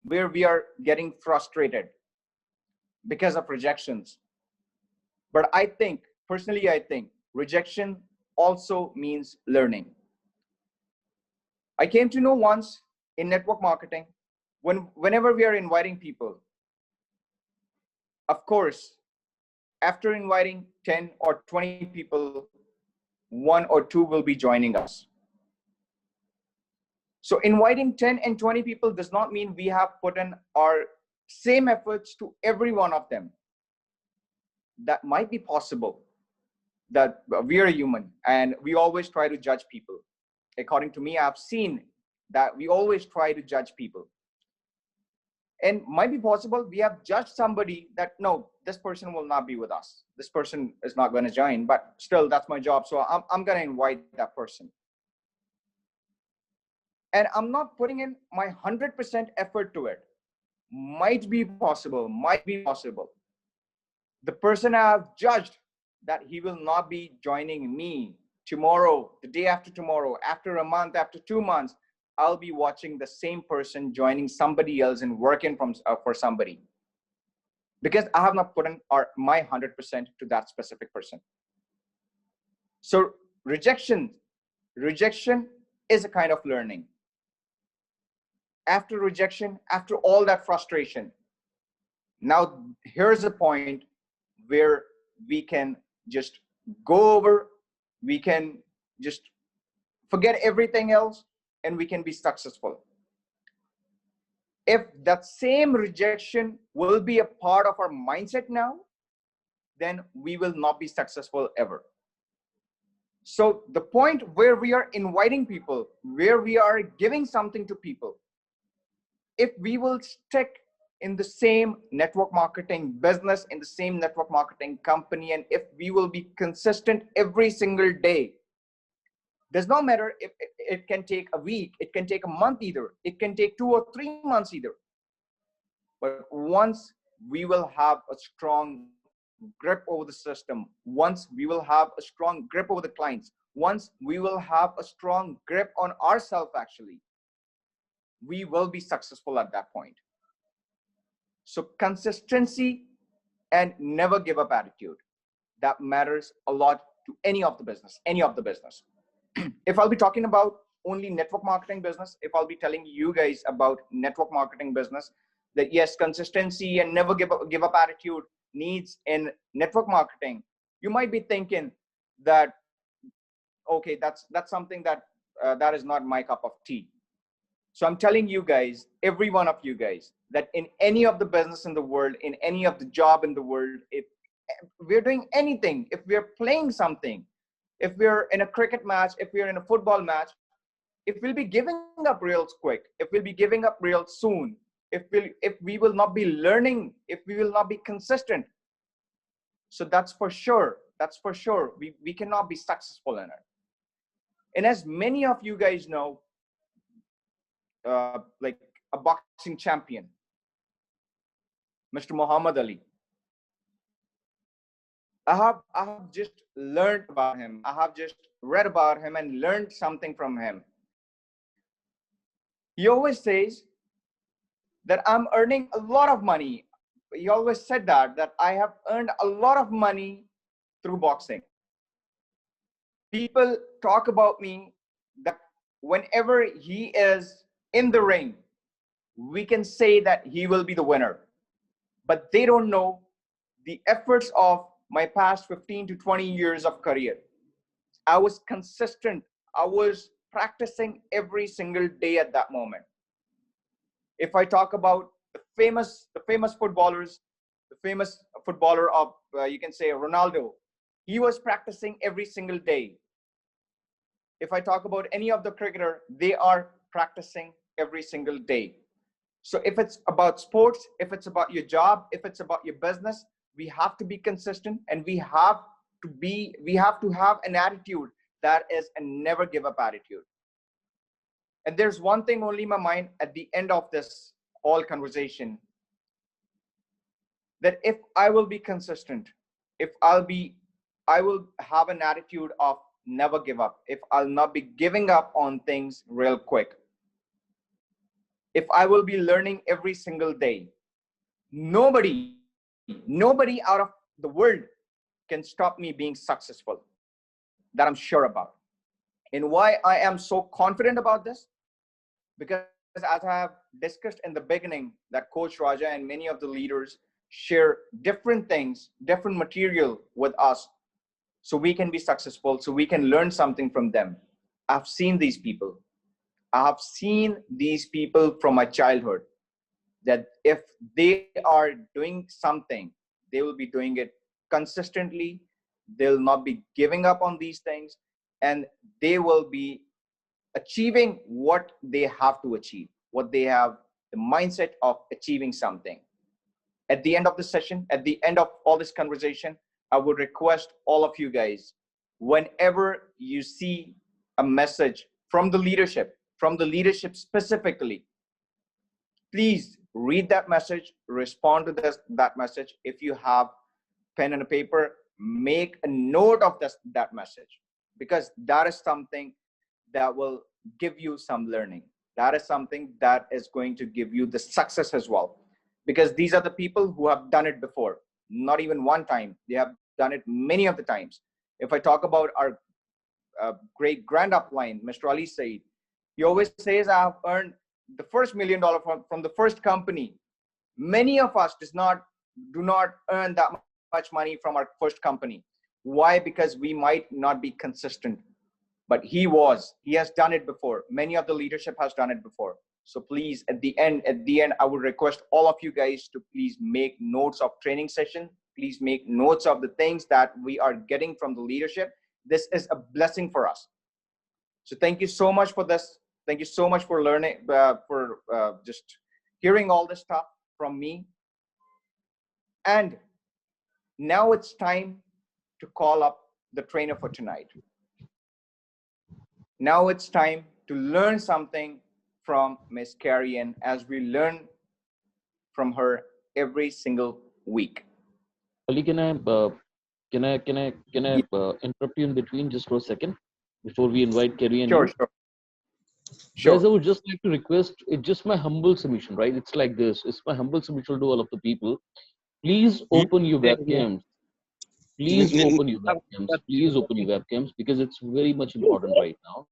where we are getting frustrated because of rejections. But I think, personally, I think rejection also means learning. I came to know once in network marketing, whenever we are inviting people, of course, after inviting 10 or 20 people, one or two will be joining us. So inviting 10 and 20 people does not mean we have put in our same efforts to every one of them. That might be possible, that we are human and we always try to judge people. According to me, I've seen that we always try to judge people. And might be possible we have judged somebody that no, this person will not be with us. This person is not going to join, but still that's my job. So I'm going to invite that person. And I'm not putting in my 100% effort to it. Might be possible, might be possible. The person I have judged that he will not be joining me tomorrow, the day after tomorrow, after a month, after 2 months, I'll be watching the same person joining somebody else and working for somebody, because I have not put in my 100% to that specific person. So rejection is a kind of learning. After rejection, after all that frustration, now here's a point where we can just go over, we can just forget everything else, and we can be successful. If that same rejection will be a part of our mindset now, then we will not be successful ever. So the point where we are inviting people, where we are giving something to people, if we will stick in the same network marketing business, in the same network marketing company, and if we will be consistent every single day, does not matter if it can take a week, it can take a month either, it can take 2 or 3 months either. But once we will have a strong grip over the system, once we will have a strong grip over the clients, once we will have a strong grip on ourselves, actually, we will be successful at that point. So consistency and never give up attitude, that matters a lot to any of the business. If I'll be talking about only network marketing business, if I'll be telling you guys about network marketing business, that yes, consistency and never give up attitude needs in network marketing, you might be thinking that, okay, that's something that that is not my cup of tea. So I'm telling you guys, every one of you guys, that in any of the business in the world, in any of the job in the world, if we're doing anything, if we're playing something, if we're in a cricket match, if we're in a football match, if we'll be giving up real quick, if we'll be giving up real soon, if we will not be learning, if we will not be consistent, so that's for sure, we cannot be successful in it. And as many of you guys know, like a boxing champion, Mr. Muhammad Ali, I have just learned about him. I have just read about him and learned something from him. He always says that I'm earning a lot of money. He always said that I have earned a lot of money through boxing. People talk about me that whenever he is in the ring, we can say that he will be the winner. But they don't know the efforts of my past 15 to 20 years of career. I was consistent. I was practicing every single day at that moment. If I talk about the famous footballers, the famous footballer of, you can say, Ronaldo, he was practicing every single day. If I talk about any of the cricketer, they are practicing every single day. So if it's about sports, if it's about your job, if it's about your business, we have to be consistent, and we have to have an attitude that is a never give up attitude. And there's one thing only in my mind at the end of this whole conversation, that if I will be consistent, if I will have an attitude of never give up, if I'll not be giving up on things real quick, if I will be learning every single day, nobody out of the world can stop me being successful. That I'm sure about. And why I am so confident about this? Because as I have discussed in the beginning, that Coach Raja and many of the leaders share different things, different material with us, so we can be successful, so we can learn something from them. I've seen these people. I have seen these people from my childhood, that if they are doing something, they will be doing it consistently. They'll not be giving up on these things, and they will be achieving what they have to achieve, what they have the mindset of achieving something. At the end of the session, at the end of all this conversation, I would request all of you guys, whenever you see a message from the leadership specifically, please read that message, respond to that message. If you have pen and a paper, make a note of that message, because that is something that will give you some learning. That is something that is going to give you the success as well, because these are the people who have done it before, not even one time. They have done it many of the times. If I talk about our great grand upline, Mr. Ali Said, he always says, I have earned the first $1 million from the first company. Many of us do not earn that much money from our first company. Why? Because we might not be consistent. But he has done it before. Many of the leadership has done it before. So please, at the end, I would request all of you guys to please make notes of training session. Please make notes of the things that we are getting from the leadership. This is a blessing for us. So thank you so much for this. Thank you so much for learning, for just hearing all this stuff from me. And now it's time to call up the trainer for tonight. Now it's time to learn something from Miss Carrie Ann, as we learn from her every single week. Ali, can I interrupt you in between just for a second before we invite Kerry and Sure, you? sure, Guys, sure. I would just like to request, it's just my humble submission, right? It's like this. It's my humble submission to all of the people. Please open your webcams. Please open your webcams. Please open your webcams, because it's very much important right now.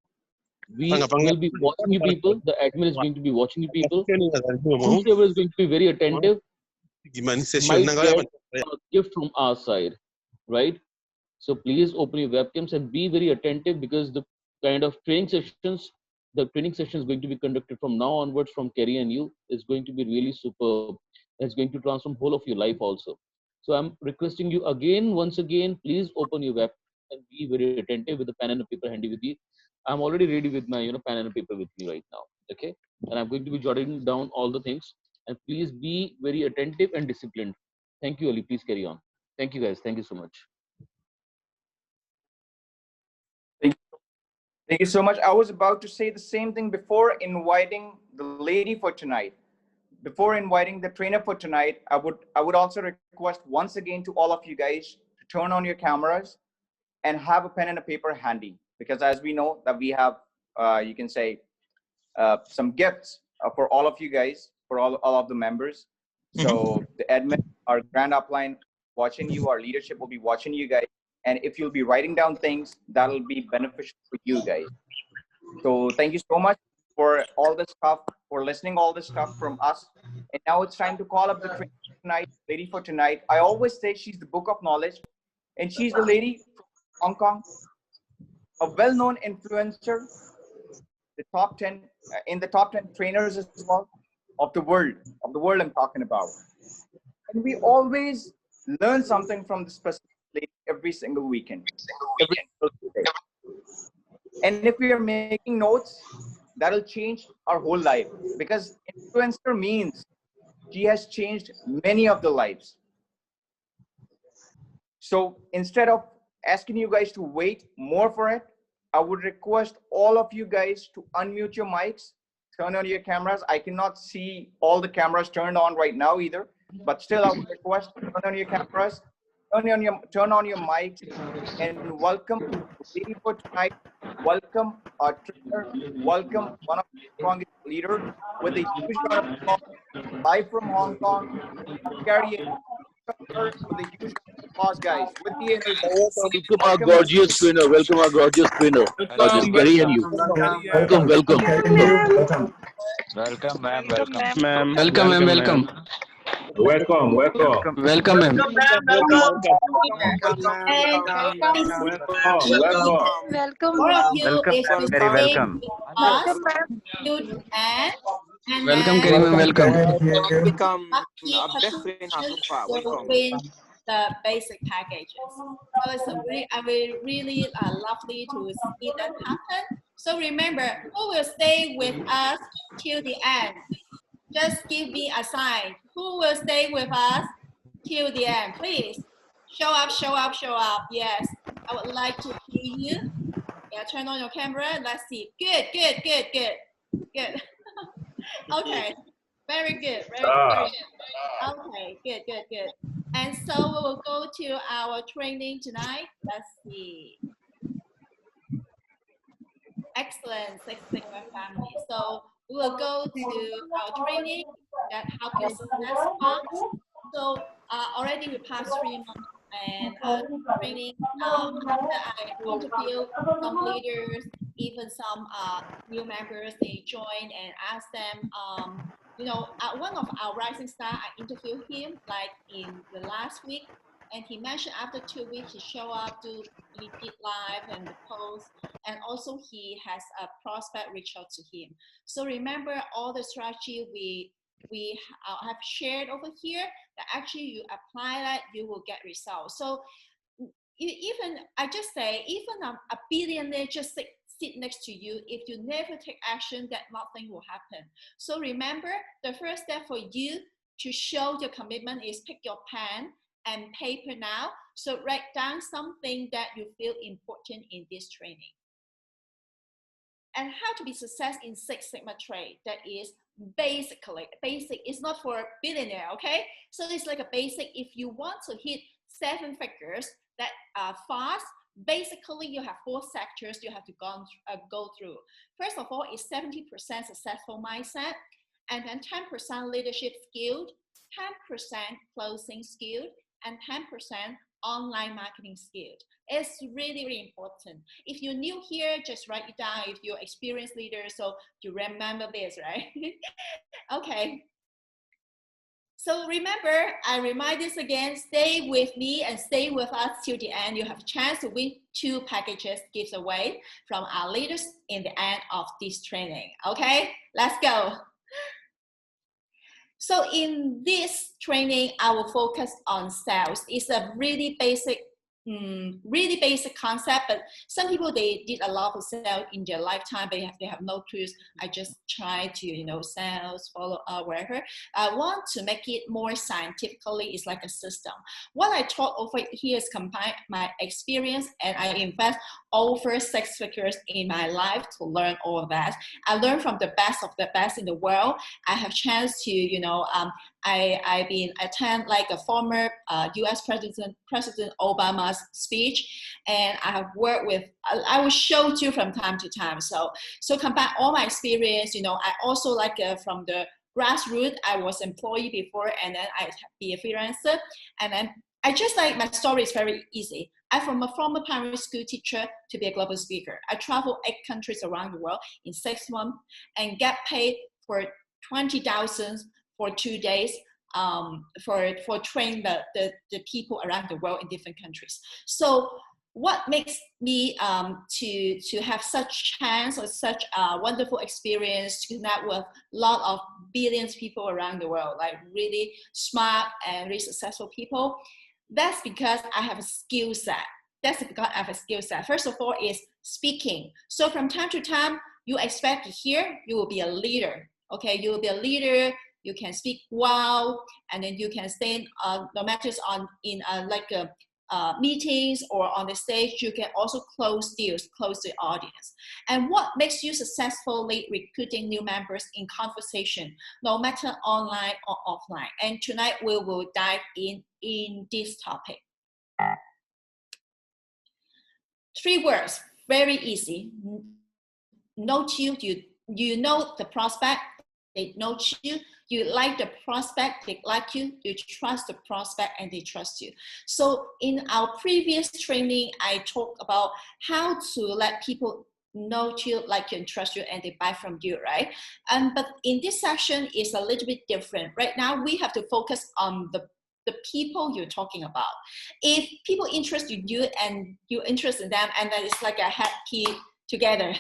We will be watching you people. The admin is going to be watching you people. Whosoever is going to be very attentive might get a gift from our side, right? So please open your webcams and be very attentive, because the kind of the training session is going to be conducted from now onwards from Kerry and you is going to be really superb. It's going to transform whole of your life also. So I'm requesting you again, once again, please open your web and be very attentive with the pen and a paper handy with you. I'm already ready with my pen and a paper with me right now. Okay, and I'm going to be jotting down all the things. And please be very attentive and disciplined. Thank you, Ali. Please carry on. Thank you, guys. Thank you so much. Thank you so much. I was about to say the same thing before inviting the lady for tonight. Before inviting the trainer for tonight, I would also request once again to all of you guys to turn on your cameras and have a pen and a paper handy, because as we know that we have, you can say, some gifts for all of you guys, for all of the members. So the admin, our grand upline, watching you, our leadership will be watching you guys. And if you'll be writing down things, that'll be beneficial for you guys. So thank you so much for all this stuff, for listening all this stuff from us. And now it's time to call up the trainer tonight, lady for tonight. I always say she's the book of knowledge, and she's the lady from Hong Kong, a well-known influencer, the top 10 in the top 10 trainers as well of the world I'm talking about. And we always learn something from the specific lady every single weekend, every single day. And if we are making notes, that'll change our whole life, because influencer means she has changed many of the lives. So instead of asking you guys to wait more for it, I would request all of you guys to unmute your mics, turn on your cameras. I cannot see all the cameras turned on right now either, but still I would request to turn on your cameras turn on your mic and welcome leading for tonight. Welcome our trainer. Welcome one of the strongest leaders with a huge round of applause live from Hong Kong. Carry her with a huge round of applause, guys, with the energy. Welcome our gorgeous trainer. Welcome our gorgeous trainer. That is Gary and you. Welcome, welcome. Welcome, ma'am. Welcome. Ma'am. Welcome, ma'am. Welcome. Welcome, welcome. Welcome, ma'am. Welcome. All of you Welcome, is to very stay welcome. with us till the end. And Welcome, then Karim, ma'am. Welcome. Become lucky a best friend participants Hakupa. will Welcome. win the basic packages. So it's I will really lovely to see that happen. So remember, who will stay with us till the end? Just give me a sign. Who will stay with us till the end? Please show up, show up, show up. Yes, I would like to see you. Yeah, turn on your camera. Let's see. Good, good, good, good, good. Okay, very good, very good. Okay, good, good, good. And so we will go to our training tonight. Let's see. Excellent, Six Sigma family. So we will go to our training that help you success fast. So already we passed 3 months and training. After I interview some leaders, even some new members, they join and ask them. You know, one of our rising star, I interviewed him like in the last week, and he mentioned after 2 weeks he show up, he did live and the post, and also he has a prospect reach out to him. So remember all the strategy we have shared over here, that actually you apply that, you will get results. So even, I just say, even a billionaire just sit next to you, if you never take action, that nothing will happen. So remember, the first step for you to show your commitment is pick your pen and paper now. So write down something that you feel important in this training. And how to be success in Six Sigma trade. That is basically, basic is not for billionaire, okay? So it's like a basic. If you want to hit 7 figures that are fast, basically you have 4 sectors you have to go through. First of all is 70% successful mindset, and then 10% leadership skilled, 10% closing skilled, and 10% online marketing skilled. It's really, really important. If you're new here, just write it down. If you're experienced leader, so you remember this, right? Okay. So remember, I remind this again, stay with me and stay with us till the end. You have a chance to win 2 packages giveaway from our leaders in the end of this training. Okay, let's go. So in this training, I will focus on sales. It's a really basic concept, but some people, they did a lot of sales in their lifetime, but they have no clues. I just try to, you know, sales, follow up, wherever. I want to make it more scientifically. It's like a system. What I taught over here is combine my experience, and I invest over 6 figures in my life to learn all of that. I learned from the best in the world. I have chance to, you know, I've been attend like a former U.S. President Obama's speech, and I have worked with. I will show you from time to time. So combine all my experience. You know, I also like from the grassroots. I was employee before, and then I be a freelancer, and then I just like, my story is very easy. I'm from a former primary school teacher to be a global speaker. I travel 8 countries around the world in 6 months and get paid for 20,000 for 2 days for training the people around the world in different countries. So what makes me to have such chance or such a wonderful experience to connect with a lot of billions of people around the world, like really smart and really successful people? That's because I have a skill set. That's because I have a skill set. First of all is speaking. So from time to time, you expect to hear, you will be a leader. Okay, you will be a leader. You can speak well, and then you can stand, no matter in meetings or on the stage, you can also close deals, close the audience. And what makes you successfully recruiting new members in conversation, no matter online or offline? And tonight we will dive in this topic. 3 words, very easy. Note you, you know the prospect, they know you. You like the prospect, they like you. You trust the prospect and they trust you. So in our previous training, I talked about how to let people know you, like you, and trust you, and they buy from you, right? But in this session, it's a little bit different. Right now, we have to focus on the people you're talking about. If people interest in you and you're interested in them, and then it's like a happy together,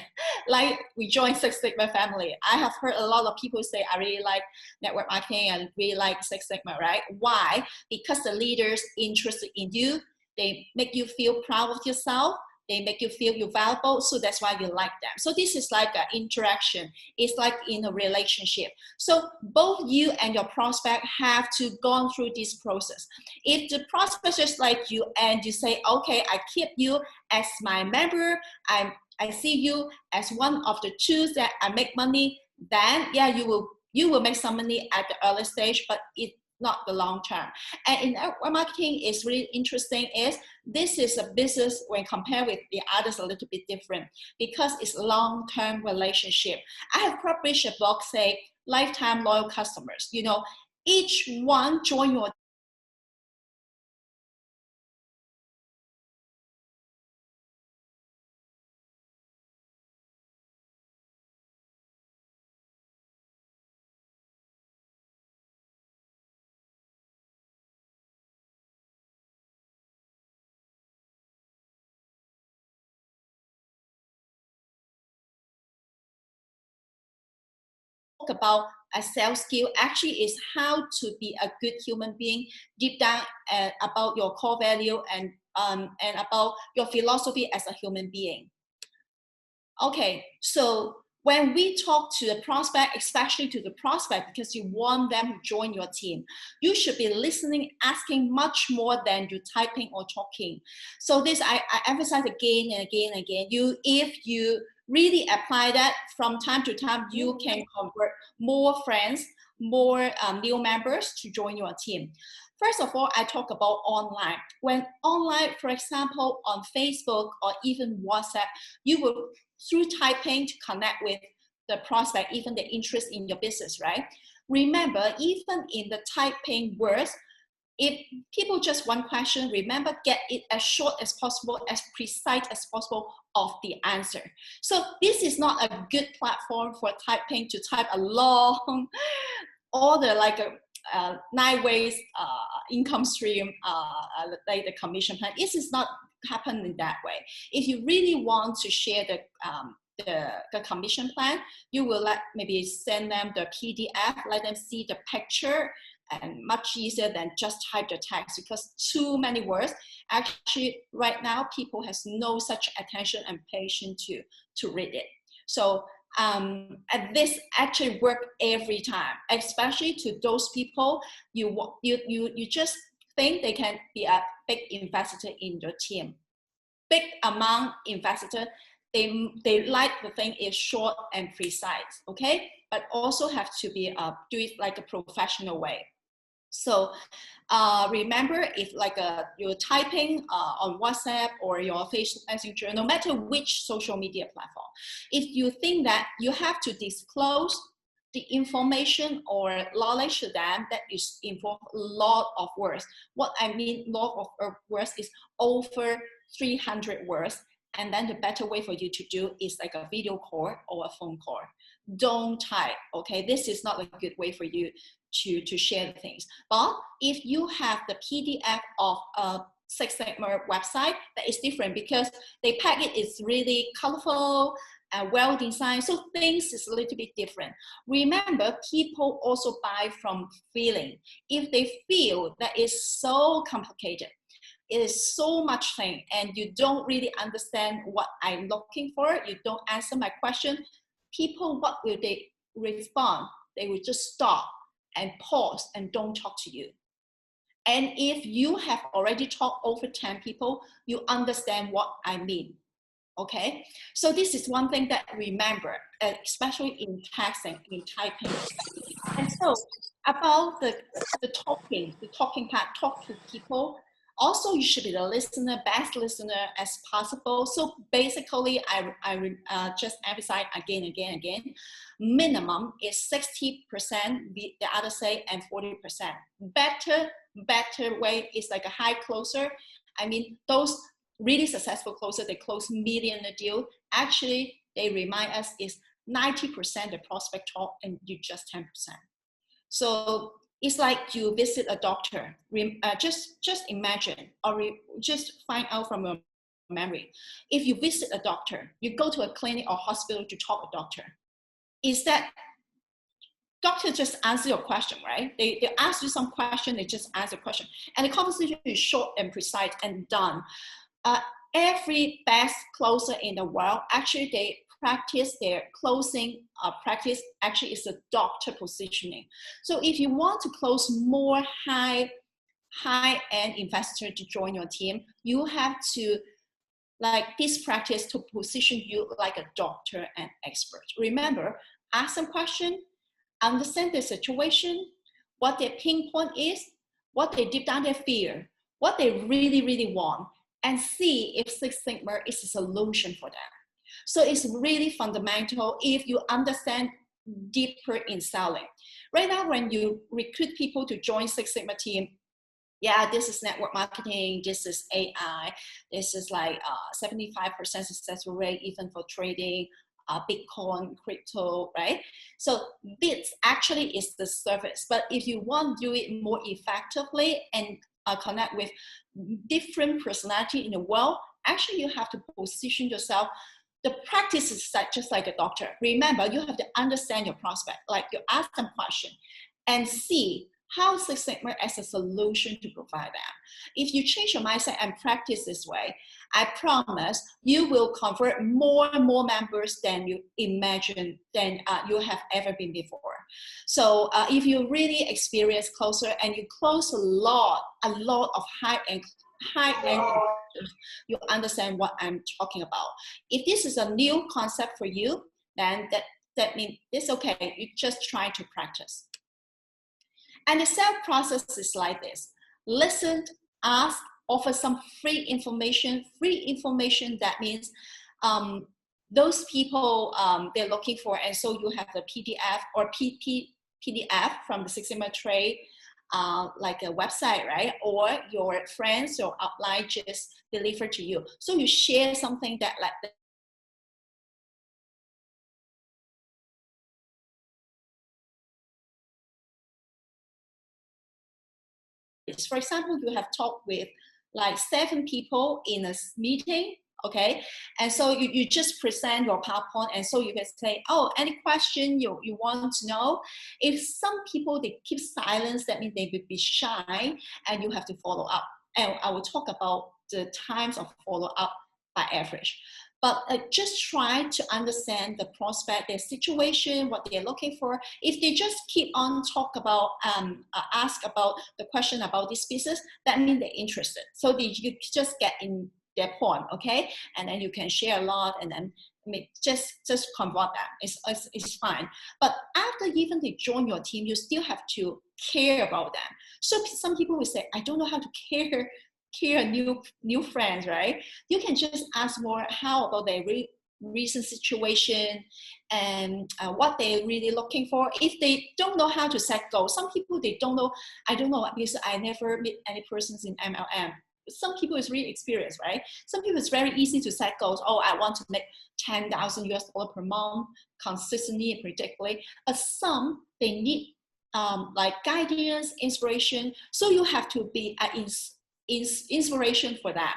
like we join Six Sigma family. I have heard a lot of people say, I really like network marketing and really like Six Sigma, right? Why? Because the leaders interested in you, they make you feel proud of yourself, they make you feel you're valuable, so that's why you like them. So this is like an interaction. It's like in a relationship. So both you and your prospect have to go through this process. If the prospect just like you and you say, okay, I keep you as my member, I see you as one of the tools that I make money, then yeah, you will make some money at the early stage, but it's not the long term. And in network marketing is really interesting is this is a business when compared with the others a little bit different because it's long-term relationship. I have published a blog say lifetime loyal customers. You know, each one join your about a sales skill actually is how to be a good human being deep down about your core value and about your philosophy as a human being. Okay, so when we talk to the prospect, especially to the prospect, because you want them to join your team, you should be listening, asking much more than you typing or talking. So this, I emphasize again and again and again. If you really apply that from time to time, you can convert more friends, more new members to join your team. First of all, I talk about online. When online, for example, on Facebook or even WhatsApp, you will through typing to connect with the prospect, even the interest in your business, right? Remember, even in the typing words, if people just one question, remember, get it as short as possible, as precise as possible of the answer. So this is not a good platform for typing to type a long order like a 9 ways income stream, like the commission plan. This is not happening that way. If you really want to share the commission plan, you will maybe send them the PDF, let them see the picture, and much easier than just type the text because too many words. Actually, right now, people has no such attention and patience to read it. So and this actually work every time, especially to those people you just think they can be a big investor in your team. Big amount investor, they like the thing is short and precise, okay? But also have to be do it like a professional way. So remember, if like you're typing on WhatsApp or your Facebook Messenger, no matter which social media platform, if you think that you have to disclose the information or knowledge to them, that is involve a lot of words. What I mean lot of words is over 300 words. And then the better way for you to do is like a video call or a phone call. Don't type, okay? This is not a good way for you to share the things. But if you have the PDF of a Six Sigma website, that is different because they pack it is really colorful and well designed, so things is a little bit different. Remember, people also buy from feeling. If they feel that is so complicated, it is so much thing, and you don't really understand what I'm looking for, you don't answer my question, people, what will they respond? They will just stop and pause and don't talk to you. And if you have already talked over 10 people, you understand what I mean, okay? So this is one thing that remember, especially in texting, in typing. And so about the talking part, talk to people, Also, you should be the listener, best listener as possible. So basically, I just emphasize again, minimum is 60%, the others say, and 40%. Better way is like a high closer. I mean, those really successful closer, they close million deal. Actually, they remind us is 90% the prospect talk and you just 10%. So it's like you visit a doctor. Just imagine, or just find out from your memory. If you visit a doctor, you go to a clinic or hospital to talk to a doctor. Is that doctor just answer your question, right? They ask you some question, they just answer the question. And the conversation is short and precise and done. Every best closer in the world, actually they practice their closing practice, actually is a doctor positioning. So if you want to close more high-end investor to join your team, you have to like this practice to position you like a doctor and expert. Remember, ask some question, understand the situation, what their pain point is, what they deep down their fear, what they really want, and see if Six Sigma is a solution for them. So it's really fundamental if you understand deeper in selling. Right now, when you recruit people to join Six Sigma team, yeah, this is network marketing, this is AI, this is like 75% successful rate even for trading, Bitcoin, crypto, right? So this actually is the service. But if you want to do it more effectively and connect with different personality in the world, actually you have to position yourself. The practice is just like a doctor. Remember, you have to understand your prospect, like you ask them question and see how Six Sigma as a solution to provide them. If you change your mindset and practice this way, I promise you will convert more and more members than you imagine, than you have ever been before. So if you really experience closer and you close a lot of high-end you understand what I'm talking about. If this is a new concept for you, then that means it's okay. You just try to practice. And the sales process is like this: listen, ask, offer some free information. Free information, that means those people they're looking for, and so you have the PDF or PDF from the Six Sigma Trade, like a website, right? Or your friends or upline just deliver to you. So you share something that like that. For example, you have talked with like 7 people in a meeting, okay? And so you just present your PowerPoint, and so you can say, oh, any question you want to know? If some people, they keep silence, that means they will be shy, and you have to follow up. And I will talk about the times of follow up by average. But just try to understand the prospect, their situation, what they're looking for. If they just keep on talk about, ask about the question about this business, that means they're interested. So you just get in their point, okay? And then you can share a lot, and then just convert that. It's fine. But after even they join your team, you still have to care about them. So some people will say, I don't know how to care new friends, right? You can just ask more how about their recent situation and what they're really looking for. If they don't know how to set goals, some people they don't know. I don't know because I never meet any persons in MLM. Some people is really experienced, right? Some people it's very easy to set goals. Oh, I want to make $10,000 US per month consistently and predictably. But some they need like guidance, inspiration. So you have to be inspiration for them.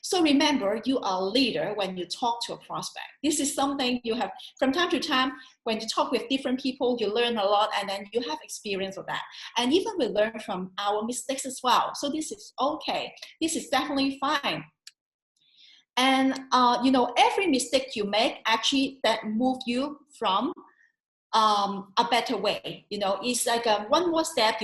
So remember, you are a leader when you talk to a prospect. This is something you have from time to time. When you talk with different people, you learn a lot, and then you have experience of that. And even we learn from our mistakes as well. So this is okay. This is definitely fine. And you know, every mistake you make actually that move you from a better way. You know, it's like one more step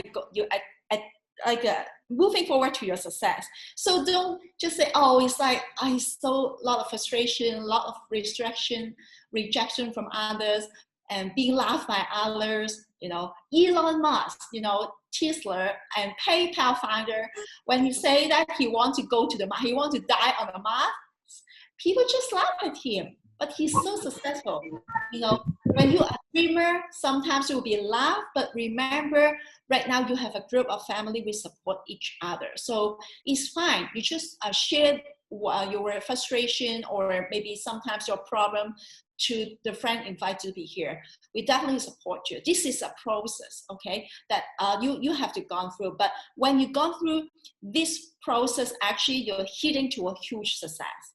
moving forward to your success. So don't just say, oh, it's like I saw a lot of frustration, a lot of rejection from others, and being laughed by others. You know, Elon Musk, you know, Tesla and PayPal founder, when he say that he wants to go to the Mars, he wants to die on the Mars, people just laugh at him. But he's so successful. You know, when you're a dreamer, sometimes you will be laughed, but remember, right now you have a group of family, we support each other. So it's fine. You just share your frustration or maybe sometimes your problem to the friend invited to be here. We definitely support you. This is a process, okay, that you have to gone through. But when you've gone through this process, actually you're heading to a huge success.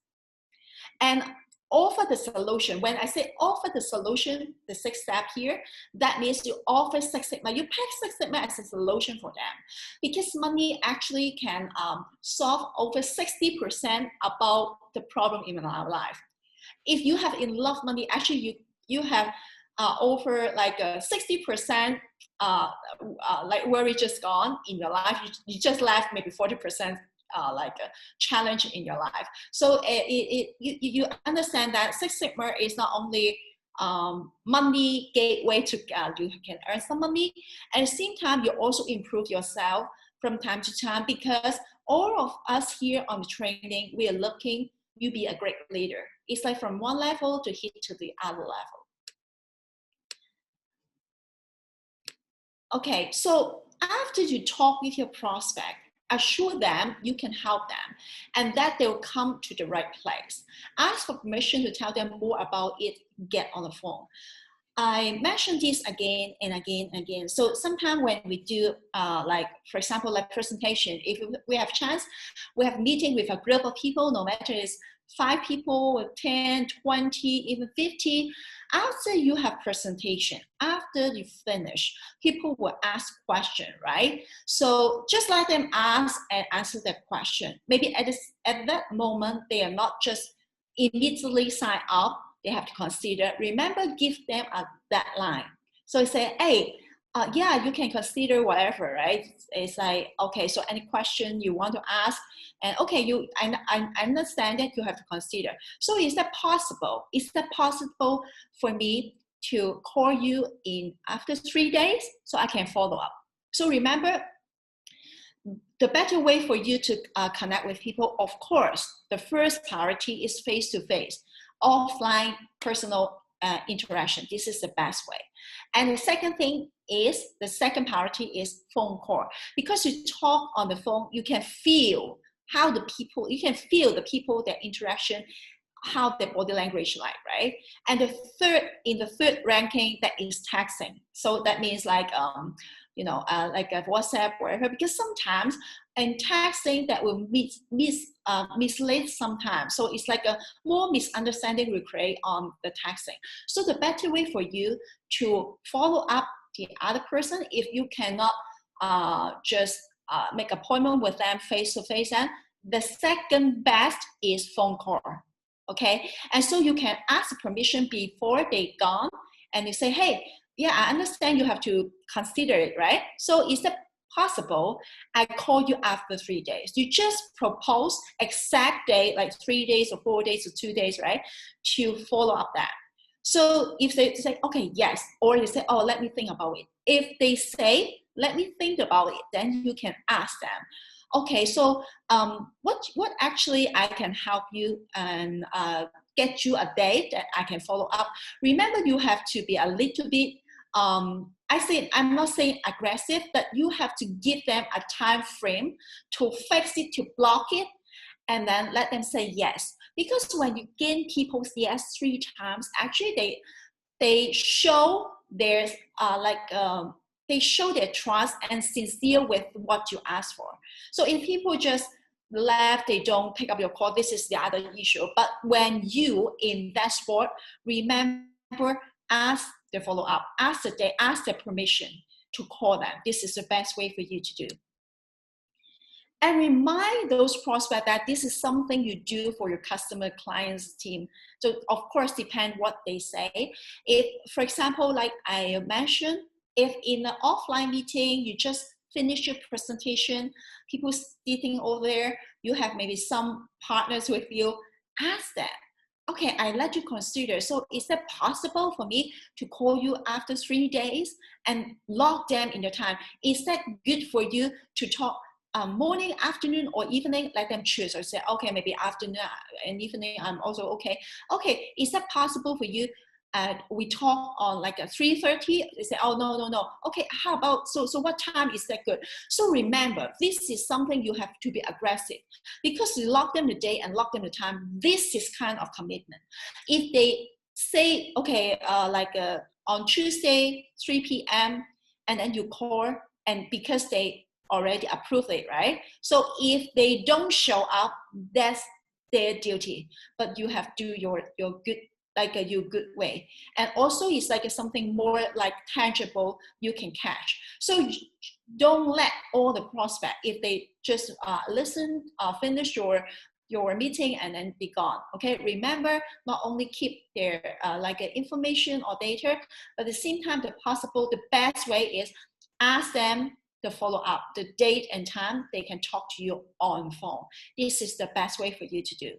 And offer the solution. When I say offer the solution, the 6th step here, that means you offer Six Sigma. You pick Six Sigma as a solution for them, because money actually can solve over 60% about the problem in our life. If you have enough money, actually you have over like 60% like worry just gone in your life. You just left maybe 40% like a challenge in your life. So you understand that Six Sigma is not only money gateway to you can earn some money. At the same time, you also improve yourself from time to time, because all of us here on the training, we are looking you be a great leader. It's like from one level to hit to the other level. Okay, so after you talk with your prospect, assure them you can help them and that they'll come to the right place. Ask for permission to tell them more about it, get on the phone. I mentioned this again and again and again. So sometimes when we do, like, for example, like presentation, if we have chance, we have meeting with a group of people, no matter it's 5 people or 10, 20, even 50. After you have presentation, after you finish, people will ask question, right? So just let them ask and answer that question. Maybe at that moment, they are not just immediately sign up. They have to consider. Remember, give them a deadline. So say, hey, yeah, you can consider whatever, right? It's like, okay, so any question you want to ask, and okay, I understand that you have to consider. So is that possible? Is that possible for me to call you in after 3 days so I can follow up? So remember, the better way for you to connect with people, of course, the first priority is face-to-face, offline personal interaction. This is the best way. And the second thing is, the second priority is phone call. Because you talk on the phone, you can feel how the people, you can feel the people, their interaction, how their body language like, right? And the third ranking, that is texting. So that means like, you know, like a WhatsApp, whatever, because sometimes in texting that will mislead sometimes. So it's like a more misunderstanding we create on the texting. So the better way for you to follow up the other person, if you cannot just make appointment with them face-to-face, and the second best is phone call. Okay, and so you can ask permission before they gone, and you say, hey, yeah, I understand you have to consider it, right? So is that possible? I call you after 3 days. You just propose exact date, like 3 days or 4 days or 2 days, right? To follow up that. So if they say, okay, yes, or they say, oh, let me think about it. If they say, let me think about it, then you can ask them, okay, so what actually I can help you and get you a date that I can follow up. Remember, you have to be a little bit, I'm not saying aggressive, but you have to give them a time frame to fix it, to block it, and then let them say yes. Because when you gain people's yes 3 times, actually they show their they show their trust and sincere with what you ask for. So if people just left, they don't pick up your call, this is the other issue. But when you in that sport, remember, ask the follow-up, ask the day, ask the permission to call them. This is the best way for you to do. And remind those prospects that this is something you do for your customer, clients, team. So of course, depend what they say. If, for example, like I mentioned, if in an offline meeting, you just finish your presentation, people sitting over there, you have maybe some partners with you, ask them, okay, I let you consider. So is it possible for me to call you after 3 days and lock them in the time? Is that good for you to talk morning, afternoon, or evening? Let them choose, or say, okay, maybe afternoon and evening, I'm also okay. Okay, is that possible for you? We talk on like a 3:30. They say, oh, no. Okay, how about, so what time is that good? So remember, this is something you have to be aggressive, because you lock them the day and lock them the time. This is kind of commitment. If they say, okay, on Tuesday, 3 p.m., and then you call, and because they already approved it, right? So if they don't show up, that's their duty, but you have to do your good, like your good way. And also it's like something more like tangible you can catch. So don't let all the prospect, if they just listen, finish your meeting and then be gone. Okay, remember, not only keep their information or data, but at the same time, the best way is ask them to follow up the date and time they can talk to you on phone. This is the best way for you to do.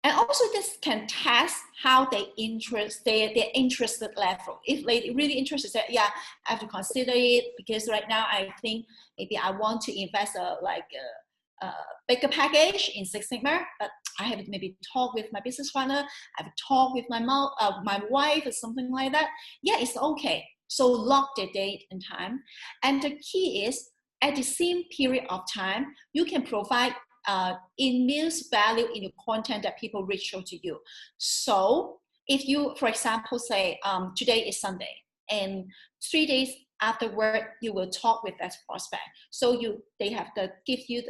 And also this can test how their interested level. If they really interested, say, yeah, I have to consider it, because right now I think maybe I want to invest a bigger package in Six Sigma, but I have to maybe talk with my business partner, I have to talk with my mom, my wife, or something like that. Yeah, it's okay. So lock the date and time. And the key is, at the same period of time, you can provide immense value in the content that people reach out to you. So if you, for example, say today is Sunday, and 3 days afterward you will talk with that prospect. So they have to give you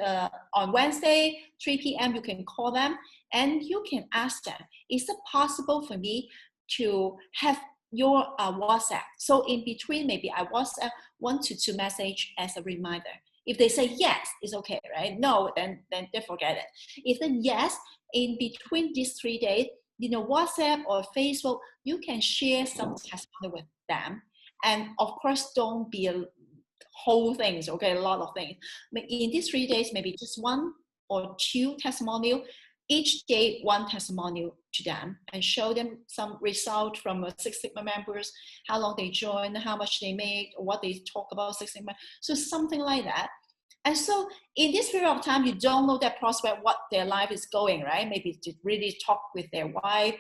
on Wednesday 3 p.m. you can call them and you can ask them, is it possible for me to have your WhatsApp? So in between, maybe I WhatsApp 1 to 2 message as a reminder. If they say yes, it's okay, right? No, then they forget it. If then yes, in between these 3 days, WhatsApp or Facebook, you can share some testimony with them. And of course, don't be a whole things, okay, a lot of things. In these 3 days, maybe just 1 or 2 testimonial, each day 1 testimonial to them, and show them some result from Six Sigma members, how long they join, how much they make, what they talk about Six Sigma. So something like that. And so in this period of time, you don't know that prospect, what their life is going, right? Maybe to really talk with their wife.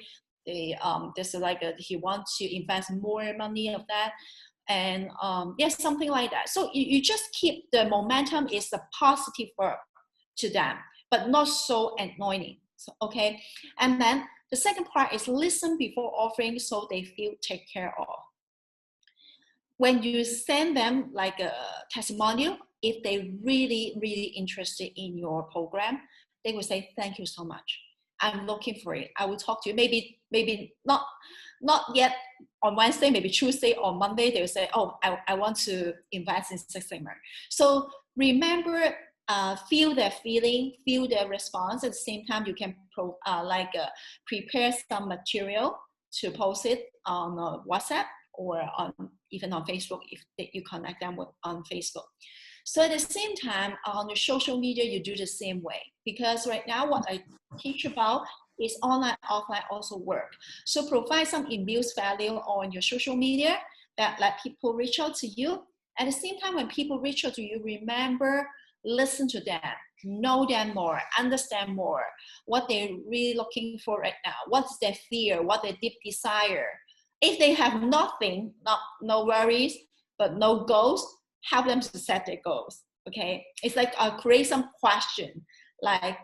He wants to invest more money of that. And yes, something like that. So you just keep the momentum is a positive verb to them, but not so annoying. So, okay. And then the second part is listen before offering, so they feel taken care of. When you send them like a testimonial, if they're really, really interested in your program, they will say, thank you so much. I'm looking for it. I will talk to you. Maybe not yet on Wednesday, maybe Tuesday or Monday, they will say, oh, I want to invest in Six Sigma. So remember, feel their feeling, feel their response. At the same time, you can prepare some material to post it on WhatsApp or even on Facebook if you connect them on Facebook. So at the same time, on the social media, you do the same way, because right now what I teach about is online, offline also work. So provide some immense value on your social media that let people reach out to you. At the same time, when people reach out to you, remember, listen to them, know them more, understand more, what they're really looking for right now, what's their fear, what their deep desire. If they have nothing, no worries, but no goals, help them to set their goals. Okay, it's like create some question, like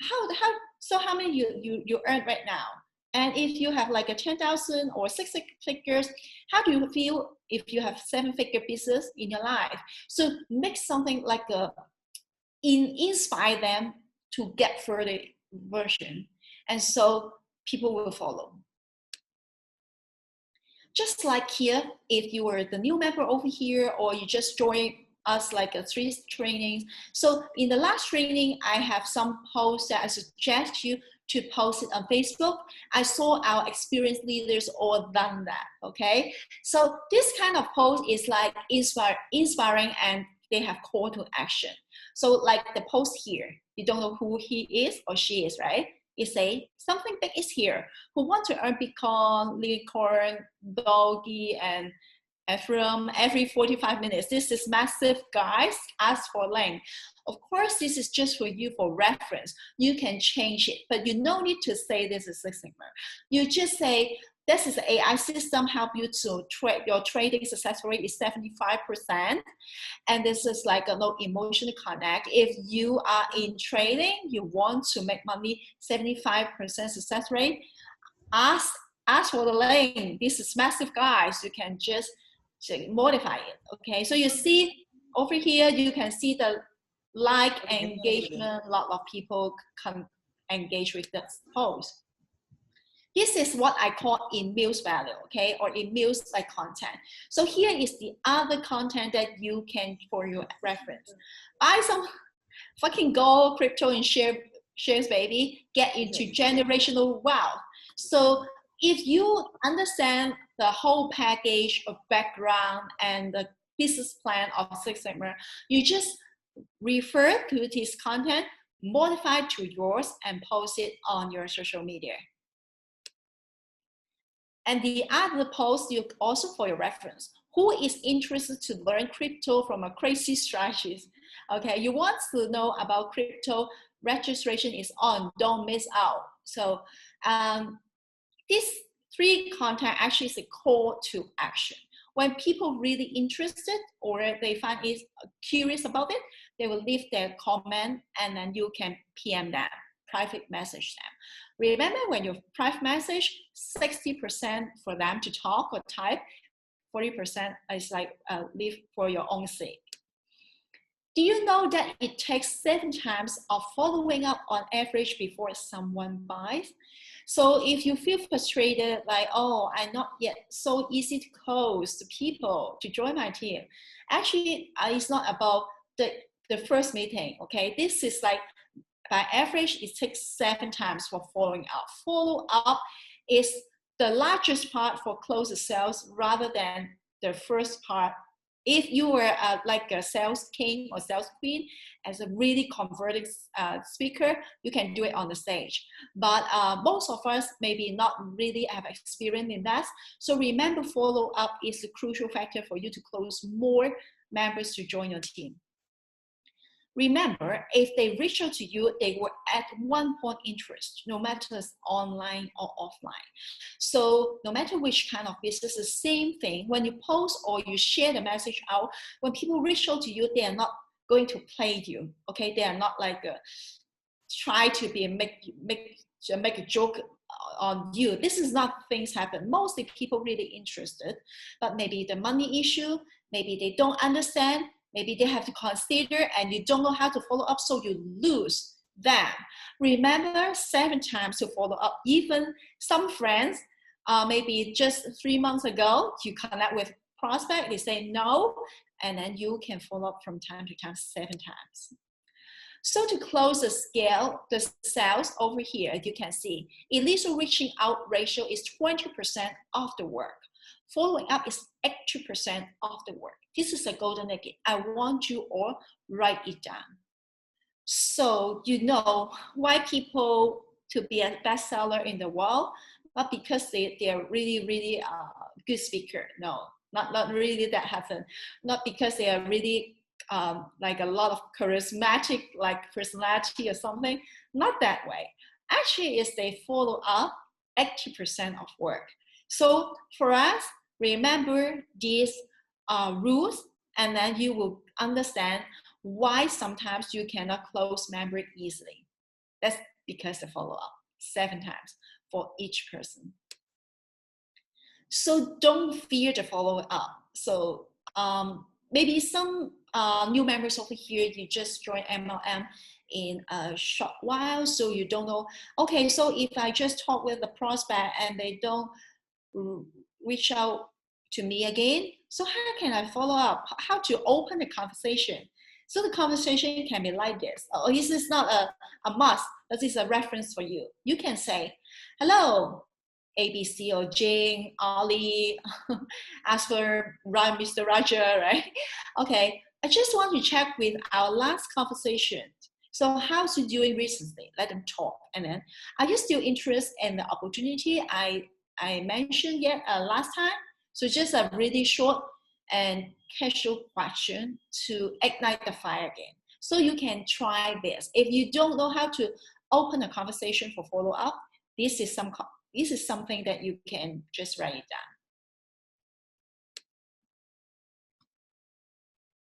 how many you earn right now, and if you have like a 10,000 or 6 figures, how do you feel if you have 7-figure business in your life? So make something like inspire them to get further version, and so people will follow. Just like here, if you were the new member over here, or you just joined us like 3 trainings. So in the last training, I have some posts that I suggest you to post it on Facebook. I saw our experienced leaders all done that, okay? So this kind of post is like inspiring, and they have call to action. So like the post here, you don't know who he is or she is, right? It say something big is here. Who want to earn Bitcoin, Litecoin, Doge, and Ethereum every 45 minutes? This is massive, guys. Ask for link. Of course, this is just for you for reference. You can change it, but you no need to say this is Six Sigma. You just say, this is the AI system help you to trade. Your trading success rate is 75%. And this is like a no emotional connect. If you are in trading, you want to make money, 75% success rate, ask for the link. This is massive, guys. You can just modify it. Okay, so you see over here, you can see the like engagement, a lot of people can engage with this post. This is what I call in-meals value, okay, or in-meals like content. So here is the other content that you can, for your reference. Buy some fucking gold, crypto, and shares, baby. Get into generational wealth. So if you understand the whole package of background and the business plan of Six Sigma, you just refer to this content, modify it to yours, and post it on your social media. And the other post, you also for your reference. Who is interested to learn crypto from a crazy strategist? Okay, you want to know about crypto, registration is on, don't miss out. So these 3 content actually is a call to action. When people really interested or they find it curious about it, they will leave their comment and then you can PM them, private message them. Remember, when you private message, 60% for them to talk or type, 40% is like leave for your own sake. Do you know that it takes 7 times of following up on average before someone buys? So if you feel frustrated, like, oh, I'm not yet so easy to close the people to join my team, actually, it's not about the first meeting, okay? This is like, by average, it takes 7 times for following up. Follow up is the largest part for close the sales rather than the first part. If you were like a sales king or sales queen, as a really converting speaker, you can do it on the stage. But most of us maybe not really have experience in that. So remember, follow up is a crucial factor for you to close more members to join your team. Remember, if they reach out to you, they were at one point interest, no matter it's online or offline. So no matter which kind of business, the same thing. When you post or you share the message out, when people reach out to you, they are not going to play you, okay? They are not like try to be make a joke on you. This is not things happen. Mostly people really interested, but maybe the money issue, maybe they don't understand, maybe they have to consider and you don't know how to follow up, so you lose them. Remember, 7 times to follow up. Even some friends, maybe just 3 months ago, you connect with prospect, they say no, and then you can follow up from time to time 7 times. So to close the scale, the sales over here, you can see, initial reaching out ratio is 20% of the work. Following up is 80% of the work. This is a golden nugget. I want you all write it down. So you know why people to be a bestseller in the world, not because they are really, really good speaker. No, not really that happen. Not because they are really like a lot of charismatic like personality or something. Not that way. Actually, is they follow up 80% of work. So for us, remember these rules, and then you will understand why sometimes you cannot close member easily. That's because the follow-up 7 times for each person. So don't fear the follow-up. So maybe some new members over here, you just joined MLM in a short while, so you don't know, okay, so if I just talk with the prospect and they don't reach out to me again, so how can I follow up? How to open the conversation? So the conversation can be like this. Oh, this is not a must, but this is a reference for you. You can say, hello, ABC or Jane, Ali, ask for Mr. Roger, right? Okay, I just want to check with our last conversation. So how's you doing recently? Let them talk. And then, are you still interested in the opportunity I mentioned yet last time? So just a really short and casual question to ignite the fire again. So you can try this. If you don't know how to open a conversation for follow-up, this is something that you can just write it down.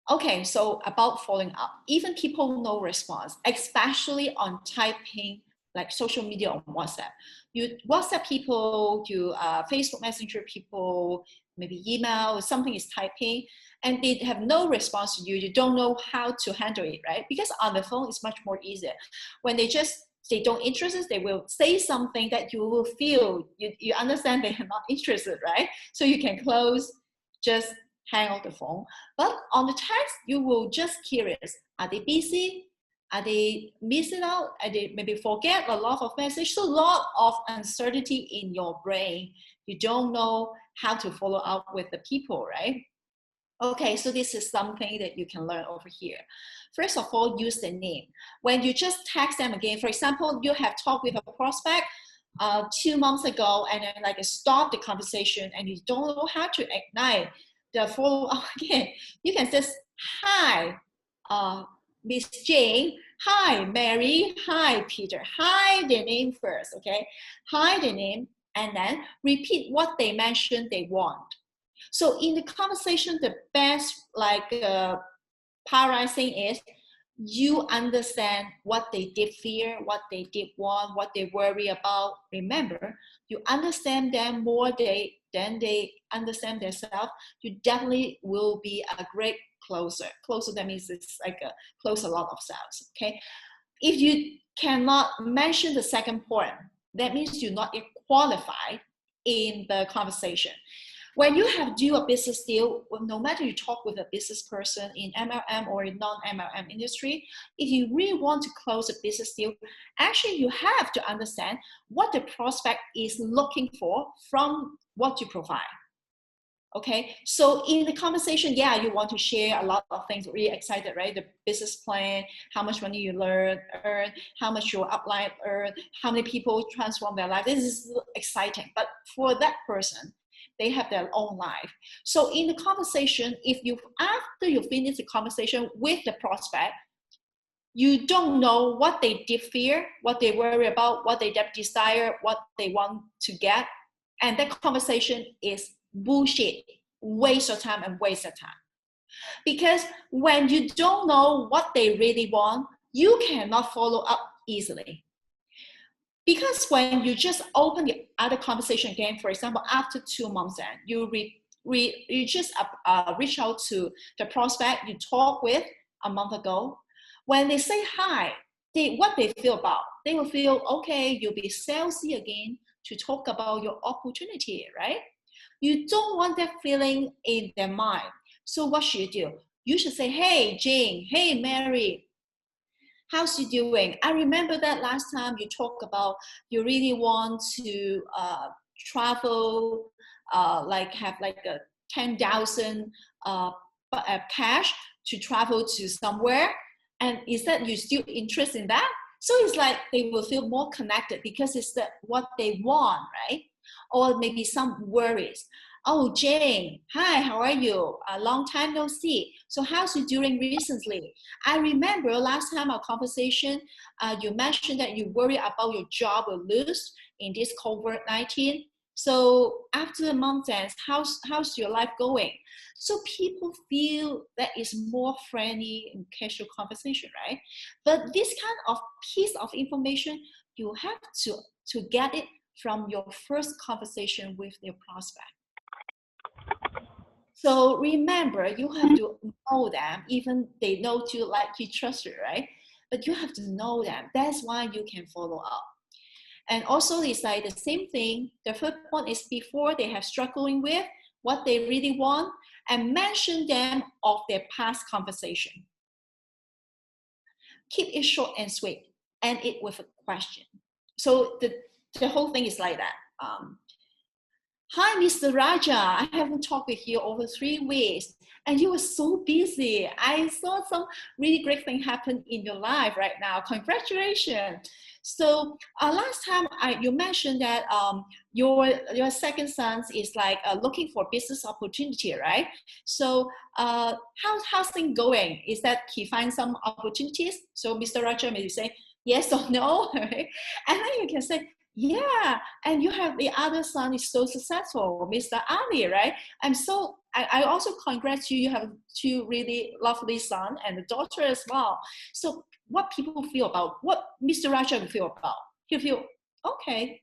Okay, so about following up, even people no response, especially on typing like social media on WhatsApp. You WhatsApp people, you Facebook Messenger people, maybe email, something is typing, and they have no response to you. You don't know how to handle it, right? Because on the phone, it's much more easier. When they don't interested, they will say something that you will feel, you understand they are not interested, right? So you can close, just hang up the phone. But on the text, you will just curious, are they busy? Are they missing out? Are they maybe forget a lot of message? So a lot of uncertainty in your brain. You don't know how to follow up with the people, right? Okay, so this is something that you can learn over here. First of all, use the name. When you just text them again, for example, you have talked with a prospect 2 months ago and then like stop the conversation and you don't know how to ignite the follow-up again. You can just, hi, Miss Jane, hi, Mary, hi, Peter, hi, their name first, okay? Hi, their name, and then repeat what they mentioned they want. So in the conversation, the best paralyzing is you understand what they did fear, what they did want, what they worry about. Remember, you understand them more than they understand themselves. You definitely will be a great closer. Closer, that means it's like close a lot of sales, okay? If you cannot mention the second point, that means you're not qualified in the conversation. When you have do a business deal, no matter you talk with a business person in MLM or in non-MLM industry, if you really want to close a business deal, actually you have to understand what the prospect is looking for from what you provide. Okay, so in the conversation, yeah, you want to share a lot of things, really excited, right? The business plan, how much money you earn, how much your upline earn, how many people transform their life. This is exciting, but for that person, they have their own life. So in the conversation, after you finish the conversation with the prospect, you don't know what they did fear, what they worry about, what they desire, what they want to get. And that conversation is bullshit, waste of time and waste of time. Because when you don't know what they really want, you cannot follow up easily. Because when you just open the other conversation again, for example, after 2 months, you just reach out to the prospect you talked with a month ago. When they say hi, what they feel about, they will feel, okay, you'll be salesy again to talk about your opportunity, right? You don't want that feeling in their mind. So what should you do? You should say, hey, Jane, hey, Mary, how's you doing? I remember that last time you talked about you really want to travel, have like a 10,000 cash to travel to somewhere. And is that you still interested in that? So it's like they will feel more connected because it's what they want, right? Or maybe some worries. Oh, Jane, hi, how are you? A long time no see. So how's you doing recently? I remember last time our conversation, you mentioned that you worry about your job will lose in this COVID-19. So after the month ends, how's your life going? So people feel that is more friendly and casual conversation, right? But this kind of piece of information, you have to get it from your first conversation with your prospect. So remember, you have to know them, even they know you, like you, trust you, right? But you have to know them. That's why you can follow up. And also it's like the same thing. The third point is before they have struggling with what they really want, and mention them of their past conversation. Keep it short and sweet, and it with a question. So the whole thing is like that. Hi, Mr. Raja. I haven't talked with you over 3 weeks. and you were so busy. I saw some really great thing happen in your life right now. Congratulations. So last time you mentioned that your second son is like looking for business opportunity, right? So how's things going? Is that he finds some opportunities? So Mr. Roger, maybe say yes or no, right? And then you can say, yeah, and you have the other son is so successful, Mr. Ali, right? I also congratulate you. You have two really lovely sons and a daughter as well. So what people feel about, what Mr. Raja will feel about? He'll feel, okay,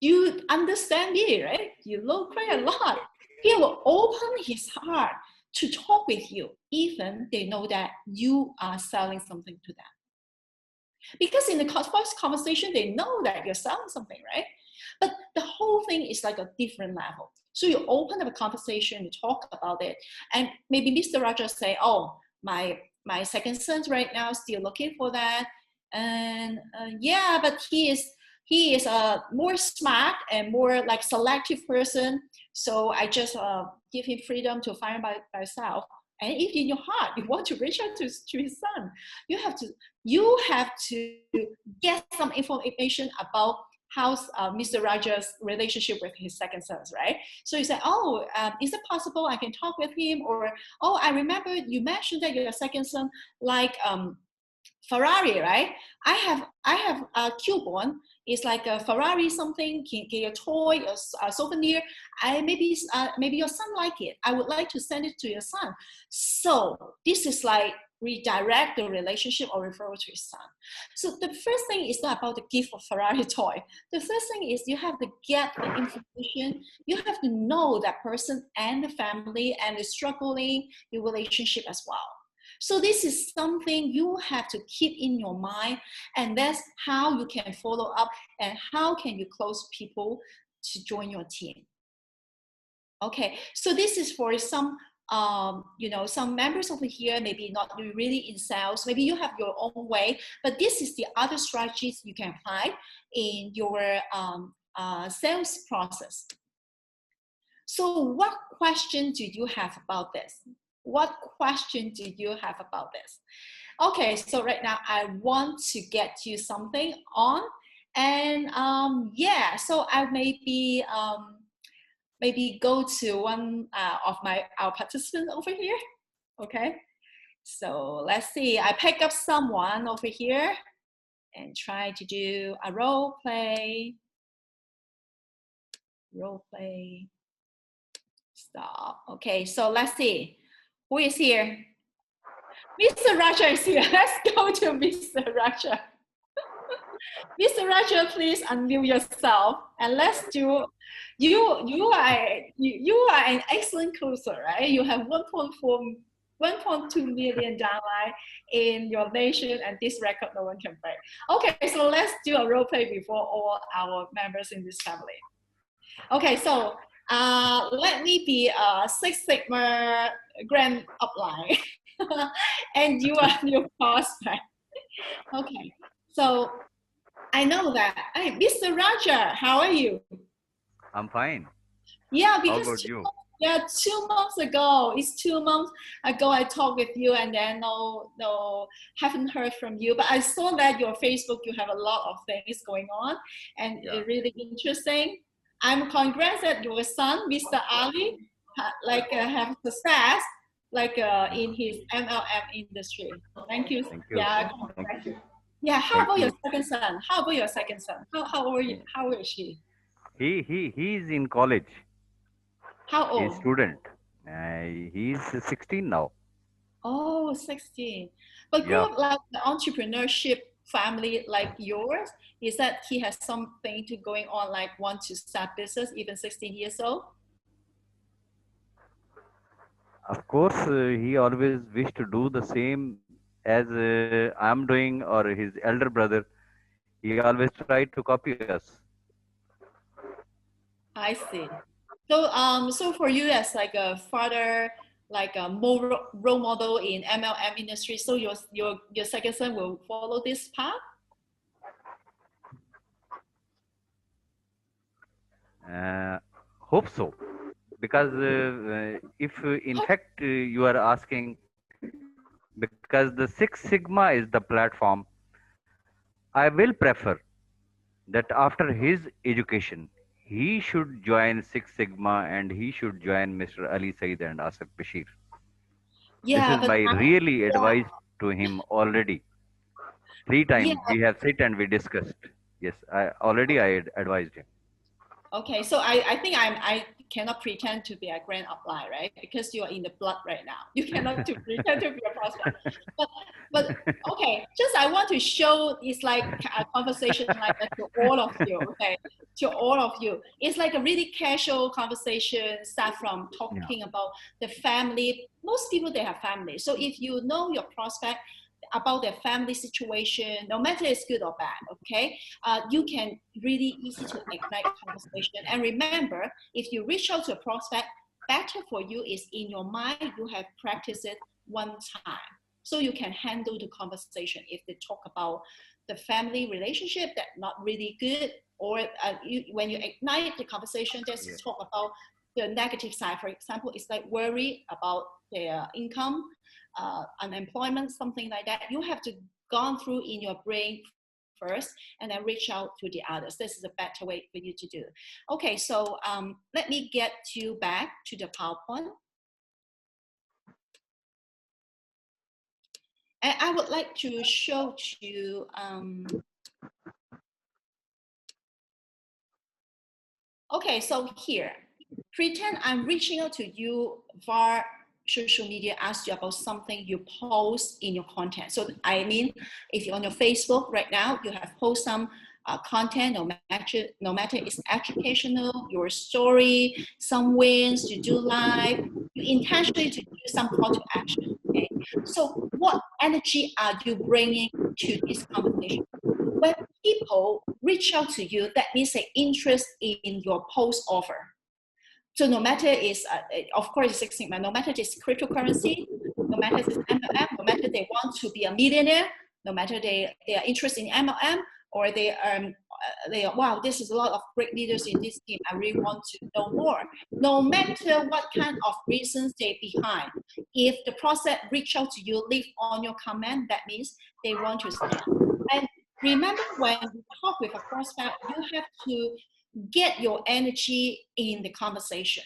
you understand me, right? You look quite a lot. He will open his heart to talk with you, even they know that you are selling something to them. Because in the first conversation, they know that you're selling something, right? But the whole thing is like a different level. So you open up a conversation, you talk about it, and maybe Mr. Raja say, oh, my second son right now still looking for that, and yeah, but he is a more smart and more like selective person. So I just give him freedom to find by himself. And if in your heart you want to reach out to his son, you have to get some information about how's Mr. Raja's relationship with his second son, right? So you say, oh, is it possible I can talk with him? Or, oh, I remember you mentioned that your second son like Ferrari, right? I have a coupon. It's like a Ferrari something, a toy, a souvenir. Maybe your son like it. I would like to send it to your son. So this is like redirect the relationship or referral to his son. So the first thing is not about the gift of Ferrari toy. The first thing is you have to get the information. You have to know that person and the family and the struggling your relationship as well. So this is something you have to keep in your mind, and that's how you can follow up and how can you close people to join your team. Okay, so this is for some some members over here, maybe not really in sales, maybe you have your own way, but this is the other strategies you can apply in your sales process. So what question do you have about this? What question do you have about this? Okay, so right now I want to get you something on, and yeah, so I maybe go to one of our participants over here. Okay, so let's see. I pick up someone over here and try to do a role play. Role play. Stop. Okay, so let's see. Who is here? Mr. Raja is here. Let's go to Mr. Raja. Mr. Raja, please unmute yourself and let's do. You are an excellent closer, right? You have 1.2 million downline in your nation, and this record no one can break. Okay, so let's do a role play before all our members in this family. Okay, so let me be a Six Sigma grand upline. And you are new prospect. Okay, so I know that. Hey, Mr. Raja, how are you? I'm fine. Yeah, because how about you? Yeah, 2 months ago. It's 2 months ago I talked with you, and then no, haven't heard from you. But I saw that your Facebook, you have a lot of things going on, and it's really interesting. I'm congrats that your son, Mr. Ali, have success in his MLM industry. Thank you. Thank you. Yeah, Thank you. Yeah. How about your second son? How about your second son? How old are you? How old is she? He's in college. How old? He's a student. He's 16 now. Oh, 16. But grew up like the entrepreneurship family like yours, is that he has something to going on, like want to start business even 16 years old? Of course, he always wished to do the same as I'm doing, or his elder brother. He always tried to copy us. I see. So so for you as like a father, like a role model in MLM industry, so your second son will follow this path? Hope so. because if in fact you are asking, because the Six Sigma is the platform, I will prefer that after his education, he should join Six Sigma and he should join Mr. Ali Said and Asif Bashir. This Yeah, is but my really advice to him already. 3 yeah. times we have sit and we discussed. Yes, I advised him. Okay, so I think I cannot pretend to be a grand apply, right? Because you are in the blood right now. You cannot to pretend to be a prospect. But okay, just I want to show it's like a conversation like that to all of you. Okay, to all of you, it's like a really casual conversation. Start from talking about the family. Most people they have family, so if you know your prospect about their family situation, no matter it's good or bad, okay, you can really easy to ignite conversation. And remember, if you reach out to a prospect, better for you is in your mind, you have practiced it one time. So you can handle the conversation if they talk about the family relationship that not really good, or when you ignite the conversation, just talk about the negative side. For example, it's like worry about their income, unemployment, something like that. You have to gone through in your brain first and then reach out to the others. This is a better way for you to do. Okay, so let me get you back to the PowerPoint. And I would like to show you okay, so here, pretend I'm reaching out to you via social media, ask you about something you post in your content. So I mean, if you're on your Facebook right now, you have post some content, no matter it's educational, your story, some wins, you do live, you intentionally to do some call to action. Okay, so what energy are you bringing to this conversation? When people reach out to you, that means an interest in your post offer. So no matter it's, of course, it's Six Sigma, no matter it's cryptocurrency, no matter it's MLM, no matter they want to be a millionaire, no matter they are interested in MLM, or they wow, this is a lot of great leaders in this team, I really want to know more. No matter what kind of reasons they behind, if the prospect reach out to you, leave on your comment, that means they want to sign up. And remember, when you talk with a prospect, you have to get your energy in the conversation.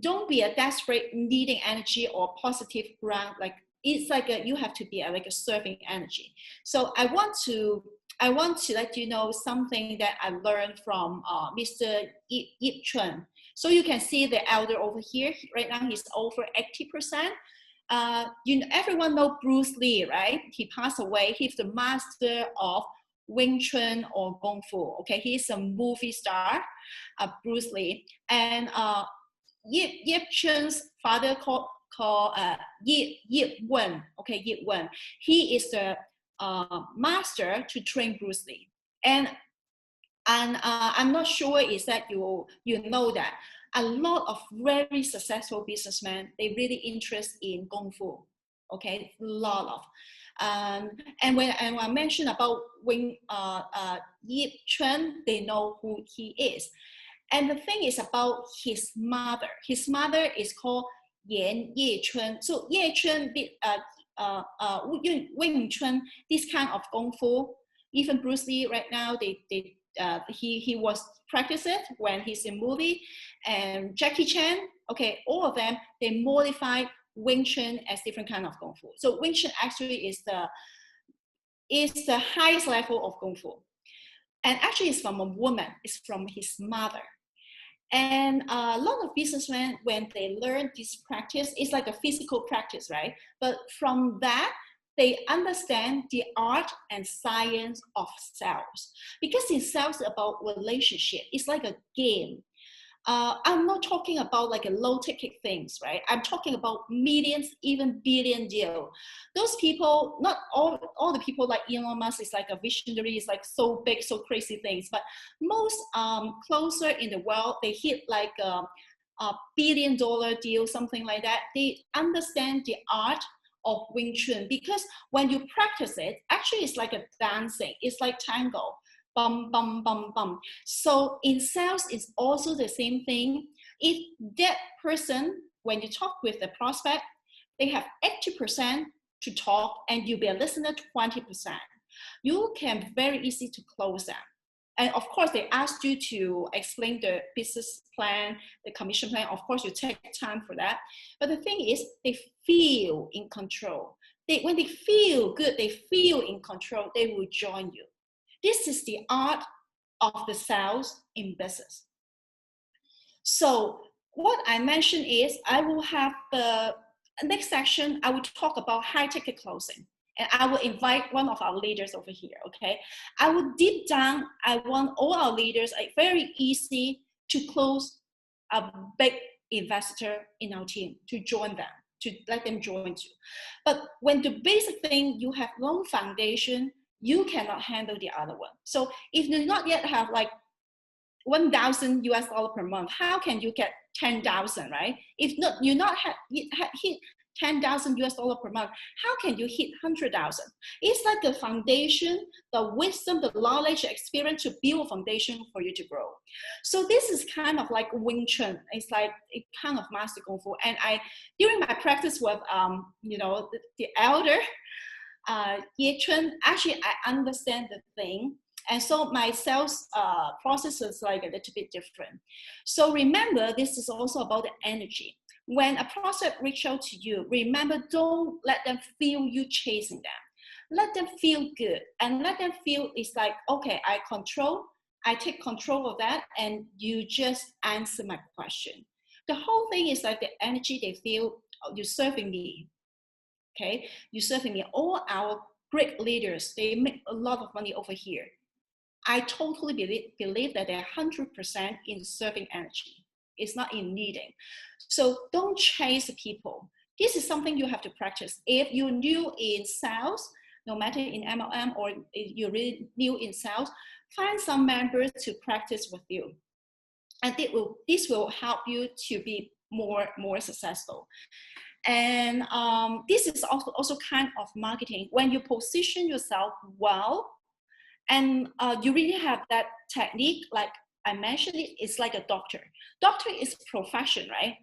Don't be a desperate needing energy or positive ground. Like it's like you have to be like a serving energy. So I want to let you know something that I learned from Mr. Yip Chun. So you can see the elder over here. Right now he's over 80%. Everyone know Bruce Lee, right? He passed away. He's the master of Wing Chun or Kung Fu. Okay, he's a movie star, Bruce Lee, and Yip Chun's father called Yip Wen. Okay, Yip Wen. He is the master to train Bruce Lee, and I'm not sure is that you know that a lot of very successful businessmen, they really interest in Kung Fu. Okay, a lot of. And when I mentioned about Yip Chun, they know who he is. And the thing is about his mother. His mother is called Yan Ye Chun. So Ye Chun did Wing Chun, this kind of Kung Fu. Even Bruce Lee right now, he was practice it when he's in movie. And Jackie Chan, okay, all of them, they modified Wing Chun as different kind of Kung Fu. So Wing Chun actually is the highest level of Kung Fu. And actually it's from a woman, it's from his mother. And a lot of businessmen, when they learn this practice, it's like a physical practice, right? But from that, they understand the art and science of sales. Because in sales about relationship, it's like a game. I'm not talking about like a low ticket things, right? I'm talking about millions, even billion deal. Those people, not all the people like Elon Musk is like a visionary, is like so big, so crazy things. But most closer in the world, they hit like a $1 billion deal, something like that. They understand the art of Wing Chun, because when you practice it, actually it's like a dancing. It's like tango. Bum, bum, bum, bum. So in sales, it's also the same thing. If that person, when you talk with the prospect, they have 80% to talk and you be a listener 20%, you can very easy to close them. And of course, they ask you to explain the business plan, the commission plan. Of course, you take time for that. But the thing is, they feel in control. When they feel good, they feel in control, they will join you. This is the art of the sales in business. So what I mentioned is I will have the next section, I will talk about high ticket closing. And I will invite one of our leaders over here, okay? I will deep down, I want all our leaders, very easy to close a big investor in our team, to join them, to let them join you. But when the basic thing, you have no foundation, you cannot handle the other one. So if you do not yet have like $1,000 per month, how can you get 10,000, right? If not, you not hit $10,000 per month, how can you hit 100,000? It's like the foundation, the wisdom, the knowledge, the experience to build a foundation for you to grow. So this is kind of like Wing Chun. It's like a kind of master Kung Fu. And during my practice with, the elder, Ye Chun, actually I understand the thing. And so my sales process is like a little bit different. So remember, this is also about the energy. When a prospect reach out to you, remember, don't let them feel you chasing them. Let them feel good and let them feel it's like, okay, I take control of that and you just answer my question. The whole thing is like the energy they feel, you're serving me, okay? You're serving me. All our great leaders, they make a lot of money over here. I totally believe that they're 100% in serving energy. It's not in needing. So don't chase people. This is something you have to practice. If you're new in sales, no matter in MLM or you're really new in sales, find some members to practice with you. And this will help you to be more successful. And this is also kind of marketing. When you position yourself well, and you really have that technique, like I mentioned, it's like a doctor. Doctor is profession, right?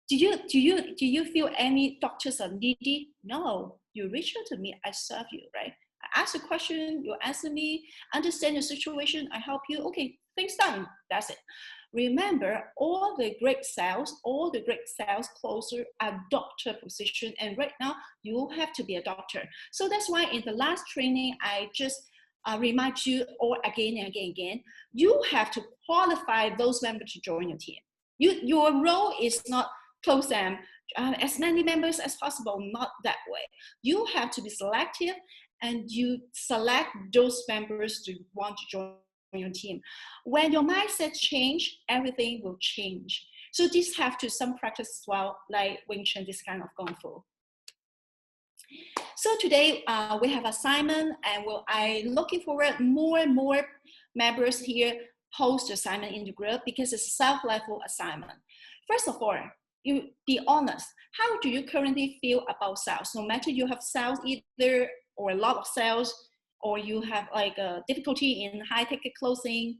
Do you feel any doctors are needy? No, you reach out to me, I serve you, right? I ask a question, you answer me, understand the situation, I help you. Okay, things done. That's it. Remember, all the great sales closer are doctor position, and right now you have to be a doctor. So that's why in the last training, I just remind you all again and again, you have to qualify those members to join your team. Your role is not close them as many members as possible, not that way. You have to be selective and you select those members to want to join your team. When your mindset change, everything will change. So this have to some practice as well, like Wing Chun, this kind of Kung Fu. So today we have assignment, and I'm looking forward more and more members here post assignment in the group because it's self-level assignment. First of all, you be honest. How do you currently feel about sales? No matter you have sales either or a lot of sales, or you have like a difficulty in high ticket closing,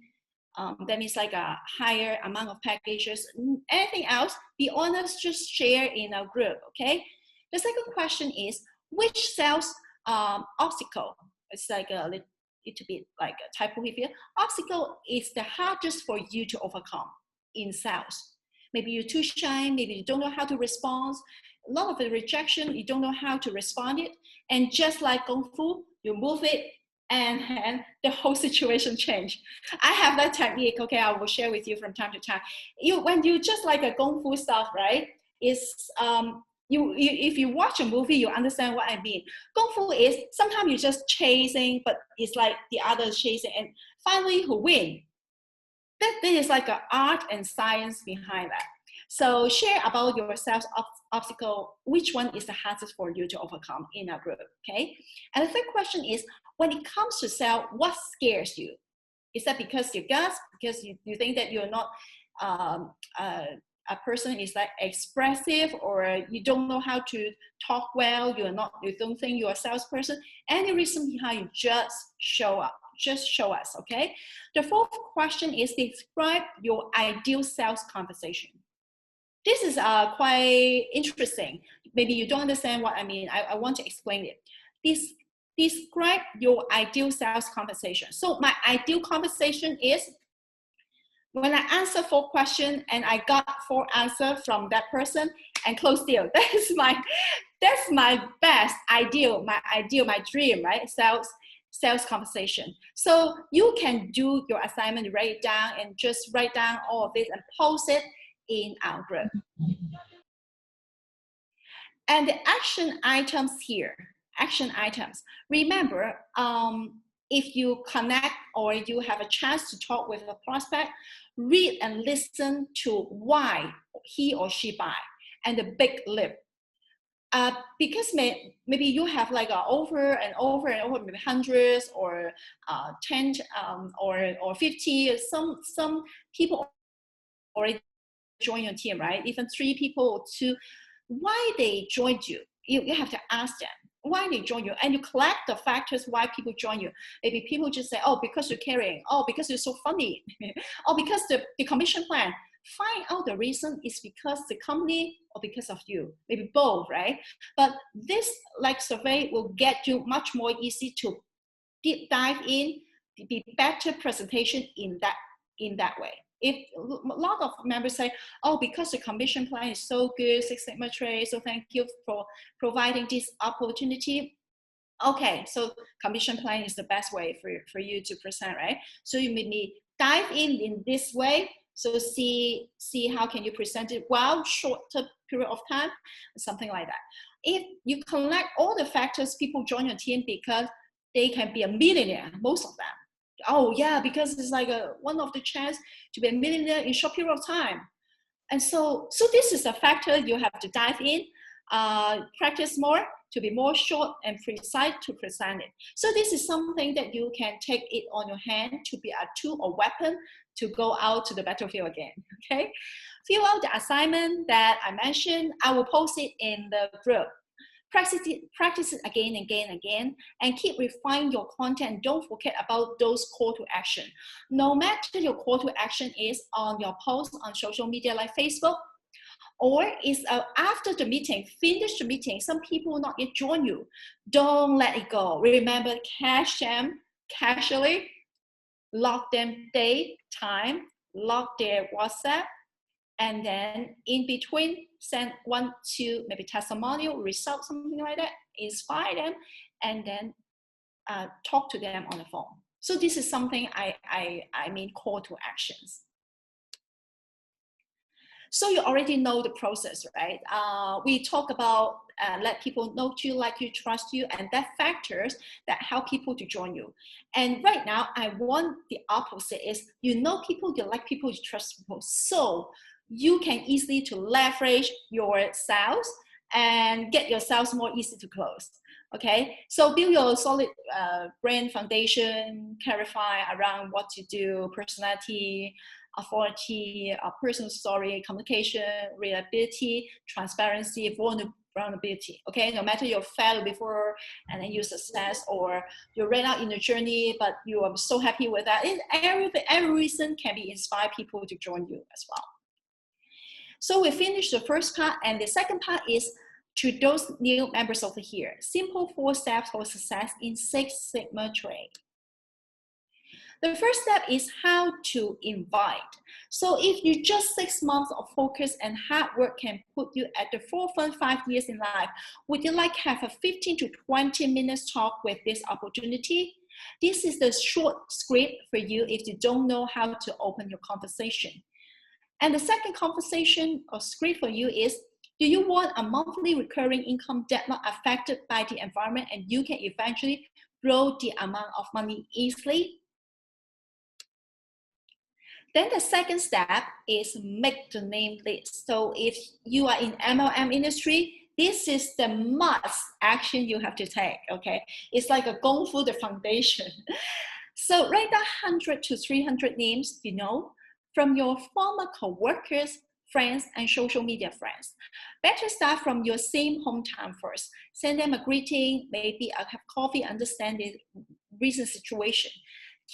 that means like a higher amount of packages, anything else, be honest, just share in our group, okay? The second question is, which sales obstacle, it's like a little bit like a typo here, obstacle is the hardest for you to overcome in sales? Maybe you're too shy, maybe you don't know how to respond. A lot of the rejection, you don't know how to respond it. And just like Kung Fu, you move it and the whole situation change. I have that technique, okay, I will share with you from time to time. When you just like a Kung Fu stuff, right, is if you watch a movie, you understand what I mean. Kung Fu is sometimes you're just chasing, but it's like the others chasing, and finally who win? That is like an art and science behind that. So share about your sales obstacle. Which one is the hardest for you to overcome in a group, okay? And the third question is, when it comes to sell, what scares you? Is that because your guts, because you think that you're not a person is like expressive, or you don't know how to talk well, you don't think you're a salesperson? Any reason behind, you just show up. Just show us, okay? The fourth question is, describe your ideal sales conversation. this is quite interesting. Maybe you don't understand what I mean. I want to explain it. Describe your ideal sales conversation. So my ideal conversation is when I answer 4 questions and I got 4 answers from that person and close deal. That's my best ideal, my dream, right? Sales conversation. So you can do your assignment, write it down, and just write down all of this and post it in our group. And the action items here, action items. Remember, if you connect or you have a chance to talk with a prospect, read and listen to why he or she buy and the big lip. Because maybe you have like over and over and over, maybe hundreds or 10 or 50. Some people already join your team, right? Even 3 people or 2. Why they joined you? You have to ask them why they join you, and you collect the factors why people join you. Maybe people just say, oh, because you're caring, oh, because you're so funny, or because the commission plan. Find out the reason is because the company or because of you, maybe both, right? But this like survey will get you much more easy to deep dive in, be better presentation in that way. If a lot of members say, oh, because the commission plan is so good, Six Sigma trade, so thank you for providing this opportunity. Okay, so commission plan is the best way for you to present, right? So you maybe dive in this way. So see how can you present it well, shorter period of time, something like that. If you collect all the factors, people join your team because they can be a millionaire, most of them. Oh yeah, because it's like one of the chance to be a millionaire in short period of time. And so this is a factor you have to dive in, practice more to be more short and precise to present it. So this is something that you can take it on your hand to be a tool or weapon to go out to the battlefield again, okay? Fill out the assignment that I mentioned. I will post it in the group. Practice it again and again and again, and keep refining your content. Don't forget about those call to action. No matter your call to action is on your post on social media like Facebook, or is after the meeting, finish the meeting, some people will not yet join you. Don't let it go. Remember, catch them casually, log them date, time, log their WhatsApp, and then in between, send 1, 2, maybe testimonial, result, something like that, inspire them, and then talk to them on the phone. So this is something I mean call to actions. So you already know the process, right? We talk about let people know you, like you, trust you, and that factors that help people to join you. And right now, I want the opposite is you know people, you like people, you trust people. So you can easily to leverage your sales and get your sales more easy to close. Okay, so build your solid brand foundation, clarify around what you do, personality, authority, personal story, communication, reliability, transparency, vulnerability. Okay, no matter you failed before and then you success, or you ran out in the journey, but you are so happy with that. Every reason can be inspire people to join you as well. So we finished the first part, and the second part is to those new members over here. Simple 4 steps for success in Six Sigma trade. The first step is how to invite. So if you just 6 months of focus and hard work can put you at the forefront 5 years in life, would you like to have a 15 to 20 minutes talk with this opportunity? This is the short script for you if you don't know how to open your conversation. And the second conversation or script for you is, do you want a monthly recurring income that not affected by the environment and you can eventually grow the amount of money easily? Then the second step is make the name list. So if you are in MLM industry, this is the must action you have to take, okay? It's like a going through the foundation. So write down 100 to 300 names, you know, from your former co-workers, friends, and social media friends. Better start from your same hometown first. Send them a greeting, maybe a cup of coffee, understand the recent situation.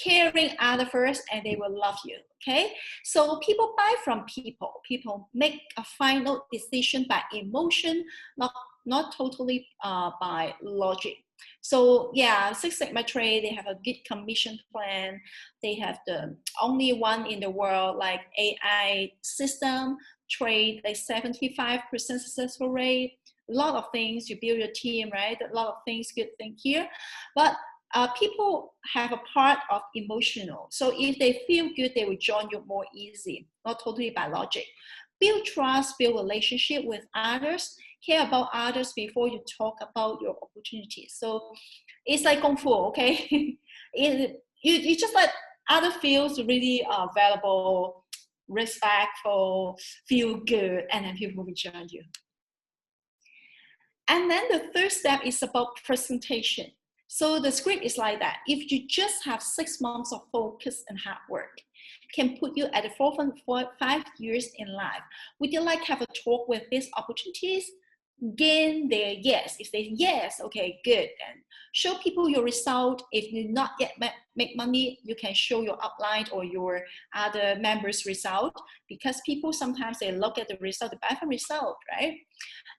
caring other first, and they will love you. Okay, so people buy from people. People make a final decision by emotion, not totally by logic. So yeah, Six Sigma Trade, they have a good commission plan. They have the only one in the world like AI system trade, like 75% successful rate. A lot of things, you build your team, right? A lot of things, good thing here. But people have a part of emotional. So if they feel good, they will join you more easy, not totally by logic. Build trust, build relationship with others, care about others before you talk about your opportunities. So it's like Kung Fu, okay? You just let other feels really valuable, respectful, feel good, and then people will join you. And then the third step is about presentation. So the script is like that. If you just have 6 months of focus and hard work, can put you at the forefront for 5 years in life. Would you like to have a talk with these opportunities? Gain their yes. If they say yes, okay, good. And show people your result. If you not yet make money, you can show your upline or your other members' result, because people sometimes they look at the result, the better result, right?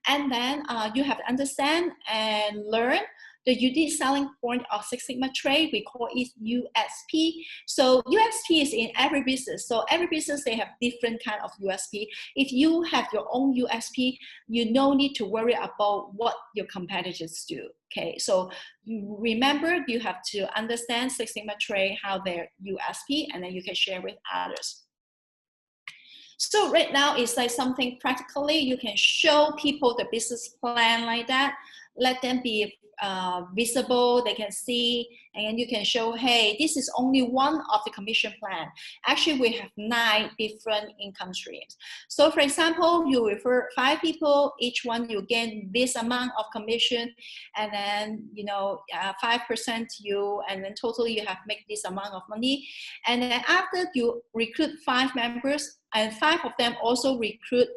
And then you have to understand and learn the unique selling point of Six Sigma Trade. We call it USP. So USP is in every business. So every business, they have different kind of USP. If you have your own USP, you no need to worry about what your competitors do. Okay, so remember, you have to understand Six Sigma Trade, how their USP, and then you can share with others. So right now it's like something practically you can show people the business plan like that. Let them be visible, they can see, and you can show, hey, this is only one of the commission plan. Actually, we have 9 different income streams. So for example, you refer 5 people, each one you gain this amount of commission, and then 5% you, and then totally you have make this amount of money. And then after you recruit 5 members, and 5 of them also recruit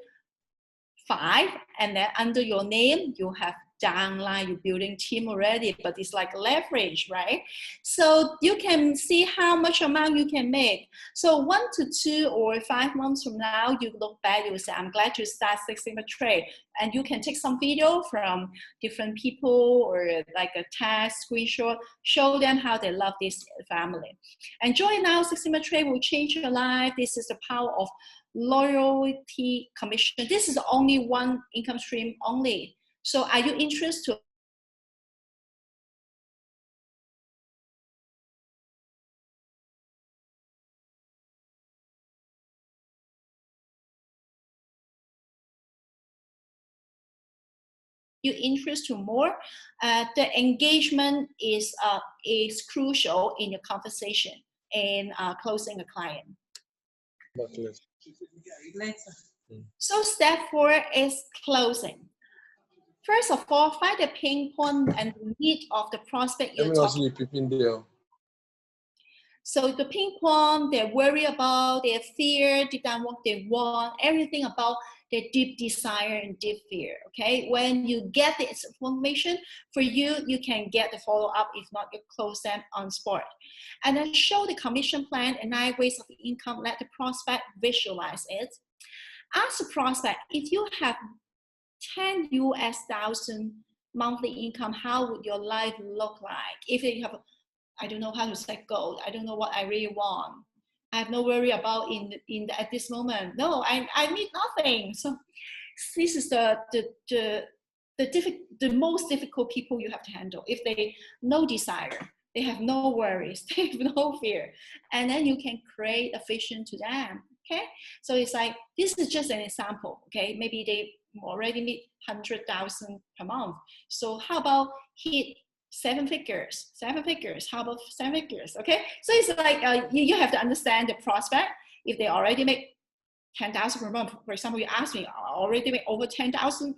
5, and then under your name you have downline, you're building team already, but it's like leverage, right? So you can see how much amount you can make. So 1 to 2 or 5 months from now, you look back, you will say, I'm glad to start Six Sigma Trade. And you can take some video from different people or like a test screenshot, show them how they love this family. And join now, Six Sigma Trade will change your life. This is the power of loyalty commission. This is only one income stream only. So are you interested to more? The engagement is crucial in your conversation and closing a client. So step 4 is closing. First of all, find the pain point and the need of the prospect you're talking about. So the pain point, they're worried about, their fear, deep down what they want, everything about their deep desire and deep fear, okay? When you get this information, for you, you can get the follow-up. If not, you close them on spot. And then show the commission plan and 9 ways of income. Let the prospect visualize it. Ask the prospect, if you have 10 US$1,000 monthly income, how would your life look like? If you have, I don't know how to set goals, I don't know what I really want, I have no worry about at this moment. No, I need nothing. So this is the most difficult people you have to handle. If they no desire, they have no worries, they have no fear, and then you can create a vision to them. Okay, so it's like, this is just an example. Okay, maybe they already meet 100,000 per month. So how about hit 7 figures? 7 figures. How about 7 figures? Okay, so it's like you have to understand the prospect. If they already make 10,000 per month, for example, you ask me, I already make over 10,000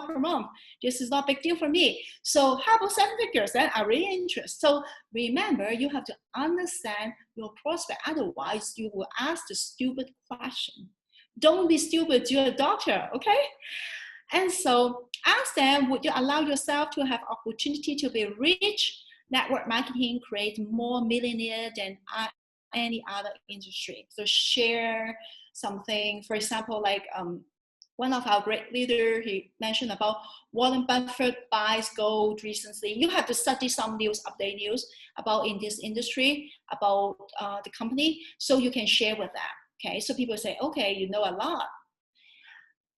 per month. This is not a big deal for me. So how about 7 figures? Then I'm really interested. So remember, you have to understand your prospect. Otherwise, you will ask the stupid question. Don't be stupid, you're a doctor, okay? And so ask them, would you allow yourself to have opportunity to be rich, network marketing creates more millionaire than any other industry. So share something, for example, like one of our great leaders, he mentioned about Warren Buffett buys gold recently. You have to study some news, update news about in this industry, about the company, so you can share with them. Okay, so people say, okay, you know a lot.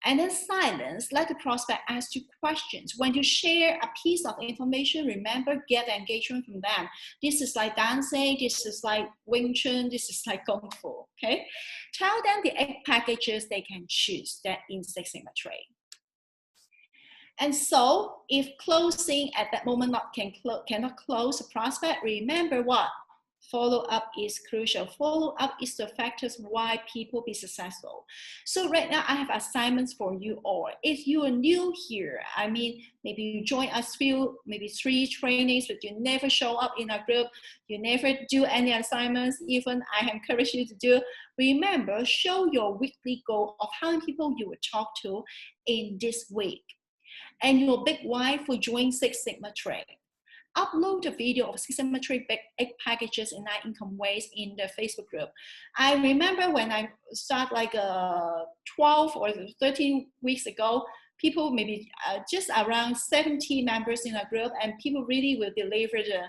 And then silence, let the prospect ask you questions. When you share a piece of information, remember, get engagement from them. This is like dancing, this is like Wing Chun, this is like Kung Fu, okay? Tell them the 8 packages they can choose that in Six Sigma trade. And so if closing at that moment cannot close a prospect, remember what? Follow-up is crucial. Follow-up is the factors why people be successful. So right now I have assignments for you all. If you are new here, I mean, maybe you join us maybe 3 trainings, but you never show up in our group, you never do any assignments, even I encourage you to do. Remember, show your weekly goal of how many people you will talk to in this week. And your big why for joining Six Sigma trade. Upload a video of Six Sigma trade 8 packages in 9 income ways in the Facebook group. I remember when I started like 12 or 13 weeks ago, people maybe just around 70 members in a group, and people really will deliver the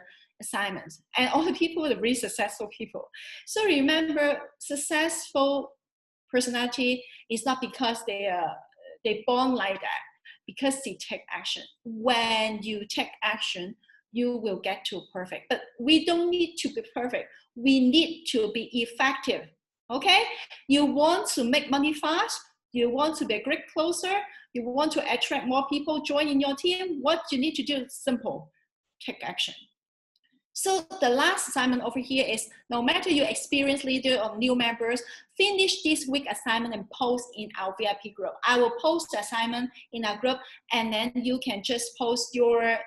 assignments. And all the people are really successful people. So remember, successful personality is not because they born like that, because they take action. When you take action, you will get to perfect. But we don't need to be perfect. We need to be effective, okay? You want to make money fast, you want to be a great closer, you want to attract more people joining your team, what you need to do is simple, take action. So the last assignment over here is, no matter you're experienced leader or new members, finish this week assignment and post in our VIP group. I will post the assignment in our group, and then you can just post your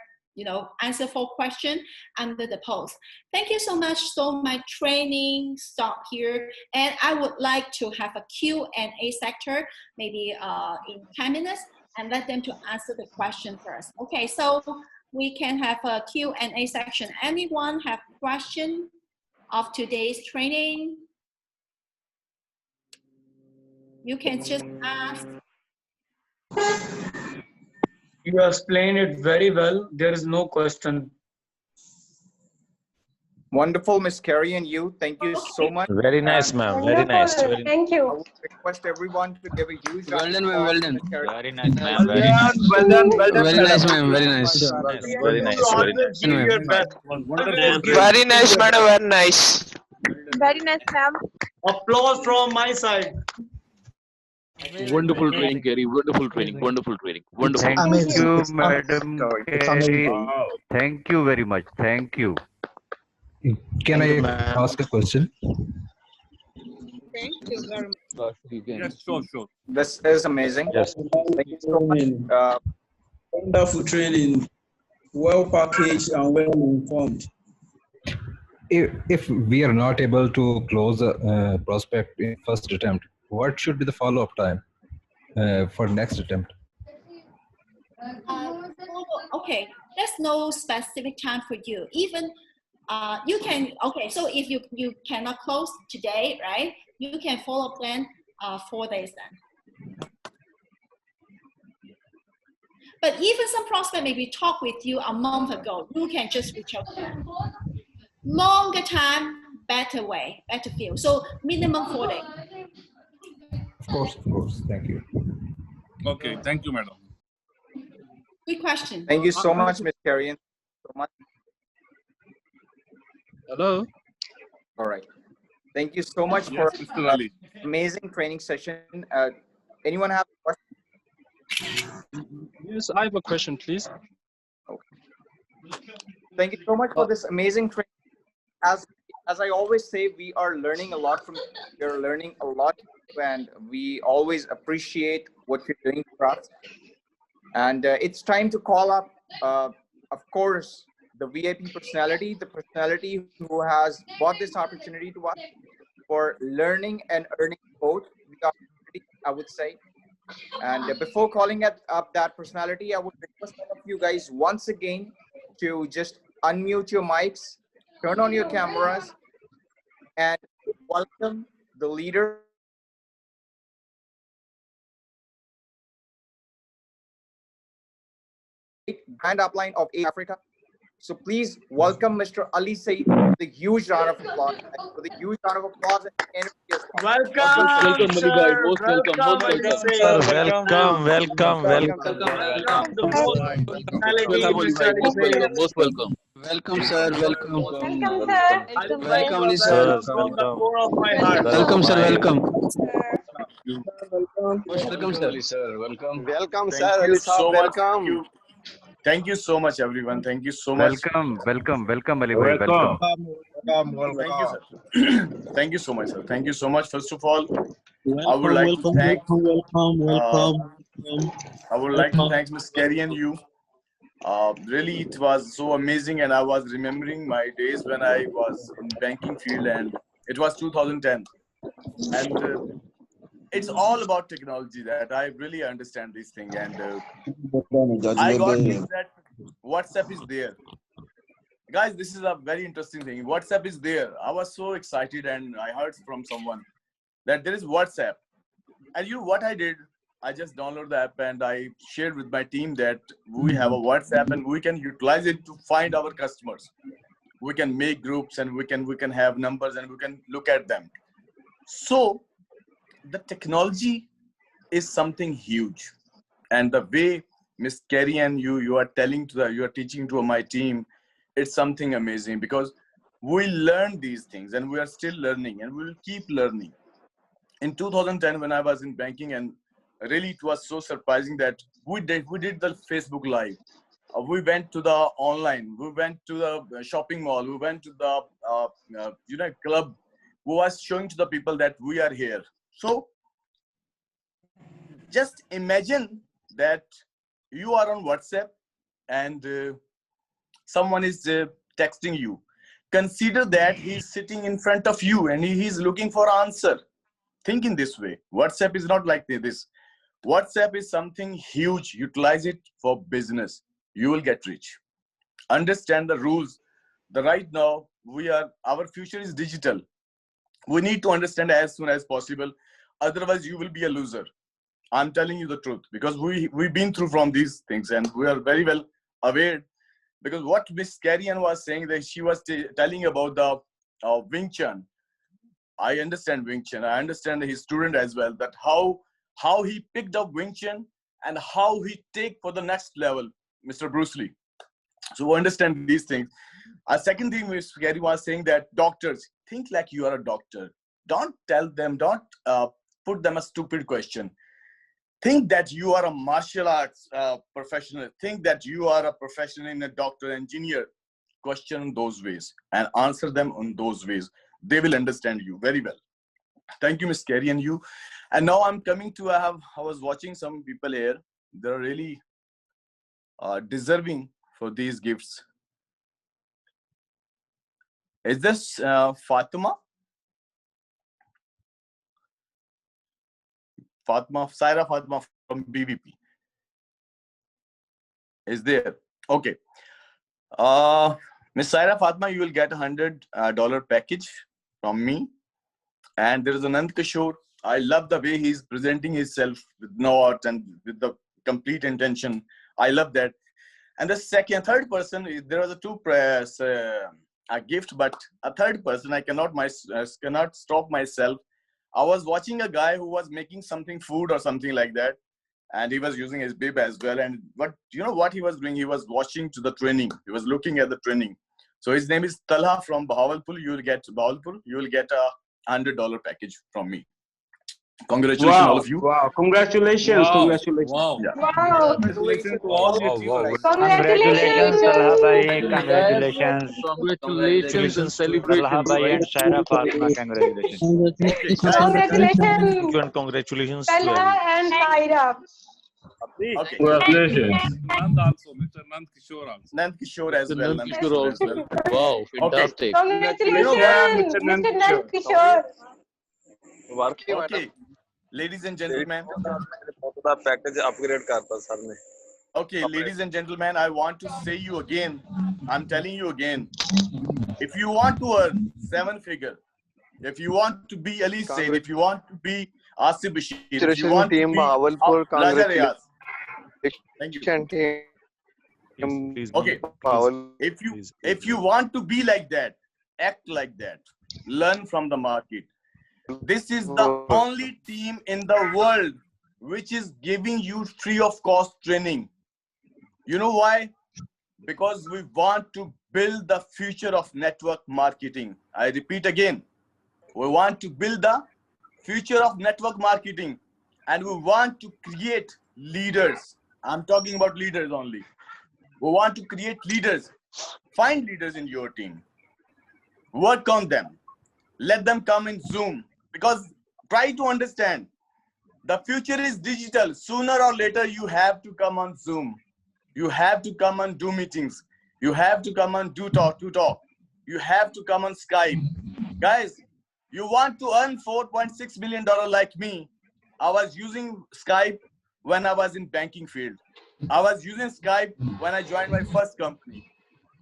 answer for question under the post. Thank you so much. So my training stop here, and I would like to have a Q&A sector, maybe in 10 minutes, and let them to answer the question first. Okay, so we can have a Q&A section. Anyone have question of today's training? You can just ask. You explained it very well. There is no question. Wonderful, Miss Carrie, and you. Thank you so much. Very nice, ma'am. Very nice. Very Thank I you. would request everyone to give a huge Well round done, of ma'am. Well applause to done. Miss Carrie. Very nice, ma'am. Very nice. Well done. Well done. Very nice, ma'am. Very nice. Very nice. Very nice. Give your best. Very nice, madam. Very nice. Very nice, ma'am. Applause from my side. Wonderful training, Gary. Wonderful training. Wonderful training. Wonderful. Thank you, Madam It's Carey. amazing. Wow. Thank you very much. Thank you. Can I ask a question? Thank you very much. You can. Yes, sure. This is amazing. Yes. Thank you so much. Wonderful training, well packaged and well informed. If we are not able to close a prospect in first attempt, what should be the follow-up time for next attempt? Okay, there's no specific time for you. Even you can, okay, so if you cannot close today, right, you can follow up then 4 days then. But even some prospect maybe talk with you a month ago, you can just reach out to them. Longer time, better way, better feel. So minimum 4 days. Of course. Thank you. Okay, thank you, madam. Good question. Thank you so much, Miss Carrie. So much. Hello. All right. Thank you so much for Mr. Ali. amazing training session. Anyone have a question? Yes, I have a question, please. Okay. Thank you so much for this amazing training. As I always say, we are learning a lot from you. You're learning a lot, and we always appreciate what you're doing for us. And it's time to call up, of course, the VIP personality, the personality who has bought this opportunity to us for learning and earning both the opportunity, I would say. And before calling up that personality, I would request all of you guys once again to just unmute your mics, turn on your cameras, and welcome the leader. Brand upline of Africa. So please welcome Mr. Ali Said with a huge round of applause. With a huge round of applause and energy as well. Welcome, Welcome, Mali bhai. sir. Most welcome. Most Welcome, welcome. Ali Sir, Said. welcome, welcome, welcome. Welcome to more personality, Welcome, Mali Mr. bhai. Ali Most Said. welcome. Most welcome. Welcome, sir. Welcome. Welcome, sir. Ali Welcome, Said, you are friends. Sir, welcome from the welcome. core of my heart. Welcome, sir. My Welcome. Welcome. Most welcome, sir. Sir, welcome. Welcome, Thank sir. you Ali so Saab, much. welcome. Thank you so much, everyone. Thank you so much. Welcome, Ali bhai. Welcome. Thank you, sir. Thank you so much, sir. Thank you so much. First of all, I would like to thank. I would like to thank Ms. Carrie and you. Really, it was so amazing, and I was remembering my days when I was in banking field, and it was 2010, and it's all about technology that I really understand this thing, and I got news that WhatsApp is there. Guys, this is a very interesting thing. WhatsApp is there. I was so excited, and I heard from someone that there is WhatsApp. And you know what I did? I just downloaded the app and I shared with my team that we have a WhatsApp and we can utilize it to find our customers. We can make groups and we can have numbers and we can look at them. So the technology is something huge, and the way Miss Carrie and you are teaching to my team, it's something amazing because we learn these things and we are still learning and we will keep learning. In 2010, when I was in banking, and really it was so surprising that we did the Facebook Live. We went to the online, we went to the shopping mall, we went to the club. We was showing to the people that we are here. So just imagine that you are on WhatsApp and someone is texting you. Consider that he's sitting in front of you and he's looking for answer. Think in this way. WhatsApp is not like this. WhatsApp is something huge. Utilize it for business. You will get rich. Understand the rules. Right now, our future is digital. We need to understand as soon as possible. Otherwise, you will be a loser. I'm telling you the truth because we've been through from these things and we are very well aware. Because what Miss Carrie was saying, that she was telling about the Wing Chun. I understand Wing Chun. I understand his student as well, that how he picked up Wing Chun and how he take for the next level, Mr. Bruce Lee. So we understand these things. A second thing Miss Carrie was saying, that doctors, think like you are a doctor. Don't tell them, don't put them a stupid question. Think that you are a martial arts professional. Think that you are a professional in a doctor, engineer. Question those ways and answer them on those ways. They will understand you very well. Thank you, Miss Carrie and you. And now I'm coming to, I was watching some people here. They're really deserving for these gifts. Is this Fatima? Saira Fatima from BVP is there. Okay. Miss Saira Fatima, you will get $100 package from me. And there is Anand Kishore. I love the way he's presenting himself with no art and with the complete intention. I love that. And the third person, there was a gift, but a third person, I cannot stop myself. I was watching a guy who was making something food or something like that. And he was using his bib as well. And you know what he was doing? He was watching to the training. He was looking at the training. So his name is Talha from Bahawalpur. You will get a $100 package from me. Congratulations, all of you. Wow, congratulations. Wow. Congratulations. Wow. Yeah. Wow. Congratulations to all of you. Congratulations, Talha bhai. Congratulations. Congratulations and celebrate. Talha bhai and Saira Fatima, congratulations. Congratulations, And congratulations to Talha everyone. and Saira. Okay. Congratulations. Nand also, Mr. Nand Kishore also. Nand Kishore as well. Nand Kishore as well. Wow, fantastic. Congratulations, Mr. Nand Kishore. Okay. Ladies and gentlemen. package upgrade करता sir ने. Okay, ladies and gentlemen, I want to say you again. I'm telling you again. If you want to earn 7-figure, if you want to be Ali Said, if you want to be Asif Bashir, if you want to be Raja Rayaz. Thank you. Okay. If you want to be like that, act like that, learn from the market. This is the only team in the world which is giving you free of cost training. You know why? Because we want to build the future of network marketing. I repeat again, we want to build the future of network marketing, and we want to create leaders. I'm talking about leaders only. We want to create leaders. Find leaders in your team. Work on them. Let them come in Zoom. Because try to understand, the future is digital. Sooner or later, you have to come on Zoom. You have to come and do meetings. You have to come and do talk. You have to come on Skype. Guys, you want to earn $4.6 million like me. I was using Skype when I was in banking field. I was using Skype when I joined my first company.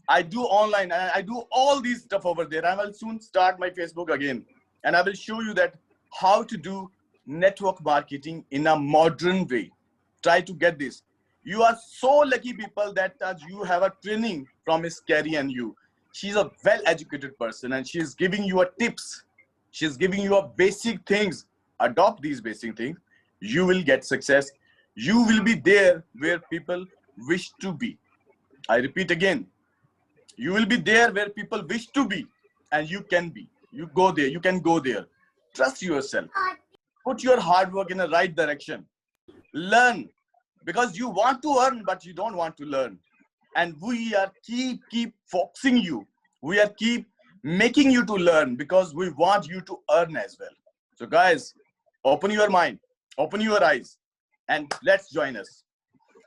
I do online and I do all these stuff over there. I will soon start my Facebook again. And I will show you that how to do network marketing in a modern way. Try to get this. You are so lucky people that you have a training from Miss Carrie and you. She's a well-educated person and she's giving you a tips. She's giving you a basic things. Adopt these basic things. You will get success. You will be there where people wish to be. I repeat again. You will be there where people wish to be, and you can be. You go there. You can go there. Trust yourself. Put your hard work in the right direction. Learn, because you want to earn, but you don't want to learn. And we are keep focusing you. We are keep making you to learn because we want you to earn as well. So guys, open your mind, open your eyes, and let's join us.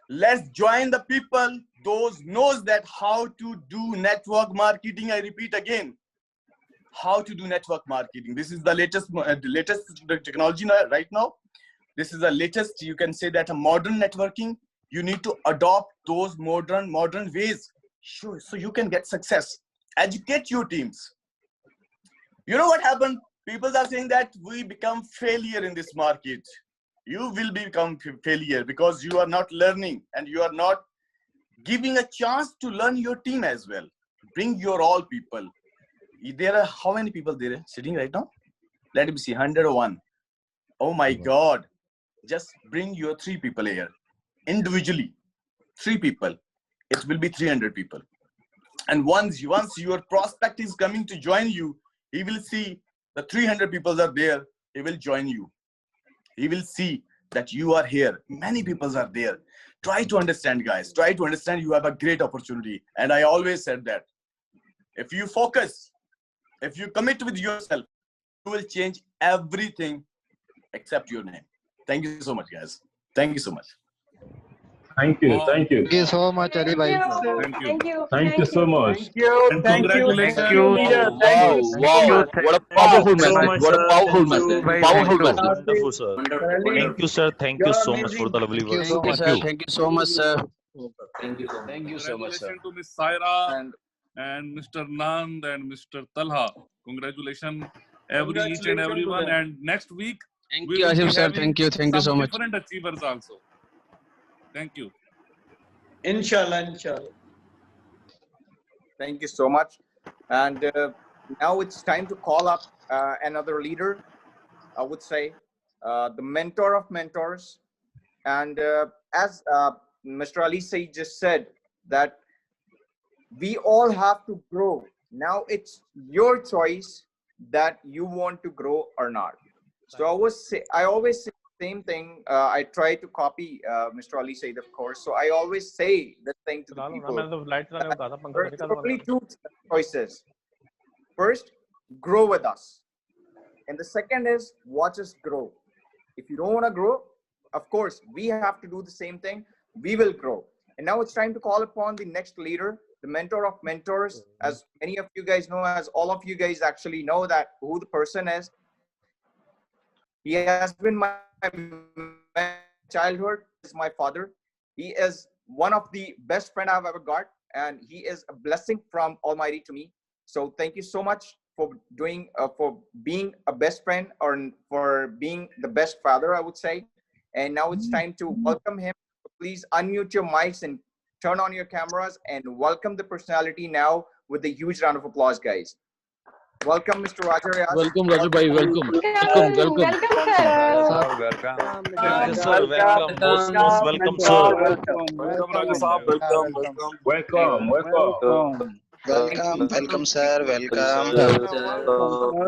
Let's join the people those knows that how to do network marketing. I repeat again, how to do network marketing. This is the latest technology right now. This is the latest, you can say that a modern networking. You need to adopt those modern ways. Sure, so you can get success. Educate your teams. You know what happened? People are saying that we become failure in this market. You will become failure because you are not learning and you are not giving a chance to learn your team as well. Bring your all people. There are how many people there sitting right now? Let me see, 101. Oh my God. Just bring your 3 people here. Individually, 3 people. It will be 300 people. And once your prospect is coming to join you, he will see the 300 people are there. He will join you. He will see that you are here. Many people are there. Try to understand, guys. Try to understand you have a great opportunity. And I always said that if you focus, if you commit with yourself, you will change everything except your name. Thank you so much, guys. Thank you so much. Thank you. Thank you. Thank you so much, Ali bhai. Thank you so much. Thank you. And Thank you. congratulations. Thank you. Wow. What a powerful message. What a powerful message. Powerful message. Wonderful, sir. Thank you, sir. Thank you so much for the lovely words. Thank you. Thank you so much, sir. Thank you so much. Thank you so much, sir. Congratulations to Miss Saira and Mr. Nand and Mr. Talha. Congratulations, each and everyone. And next week, Thank you, Asif sir. Thank you. Thank you so much. Different achievers also. Thank you. Inshallah, inshallah. Thank you so much. And now it's time to call up another leader, I would say, the mentor of mentors. And as Mr. Ali Said just said, that we all have to grow. Now it's your choice that you want to grow or not. So I always say the same thing. I try to copy Mr. Ali Said, of course. So I always say the thing to the people. There's only 2 choices. First, grow with us. And the second is watch us grow. If you don't want to grow, of course, we have to do the same thing. We will grow. And now it's time to call upon the next leader, the mentor of mentors. As many of you guys know, as all of you guys actually know that who the person is. He has been my childhood, is my father. He is one of the best friend I've ever got, and he is a blessing from Almighty to me. So thank you so much for doing, for being a best friend, or for being the best father, I would say. And now it's time to welcome him. Please unmute your mics and turn on your cameras and welcome the personality now with a huge round of applause, guys. Welcome, Mr. Raja Riaz. Welcome, Raju bhai. Welcome. Welcome. Thank you, sir. Welcome. Most welcome, sir. Welcome, Raja Saab. Welcome. Welcome. Welcome, sir. Welcome.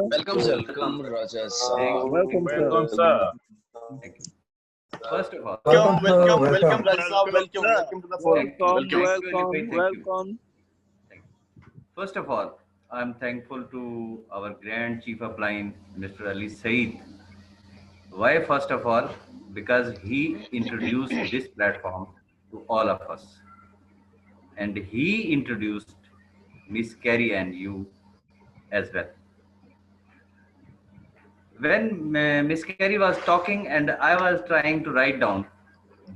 Welcome, sir. Welcome, Raja sir. Welcome, sir. First of all, welcome, Raja. Welcome to the forum. welcome. First of all, I'm thankful to our Grand Chief of Line, Mr. Ali Said. Why? First of all, because he introduced this platform to all of us, and he introduced Miss Carrie and you as well. When Miss Carrie was talking and I was trying to write down,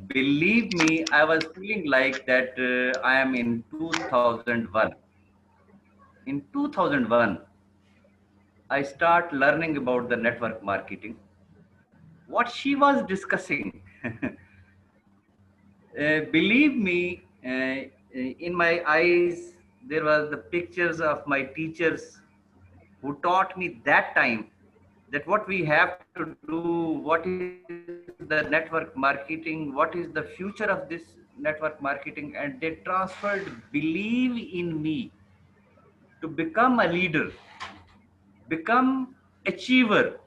believe me, I was feeling like that I am in 2001. In 2001, I start learning about the network marketing. What she was discussing, believe me, in my eyes, there was the pictures of my teachers who taught me that time that what we have to do, what is the network marketing, what is the future of this network marketing, and they transferred believe in me to become a leader, become achiever.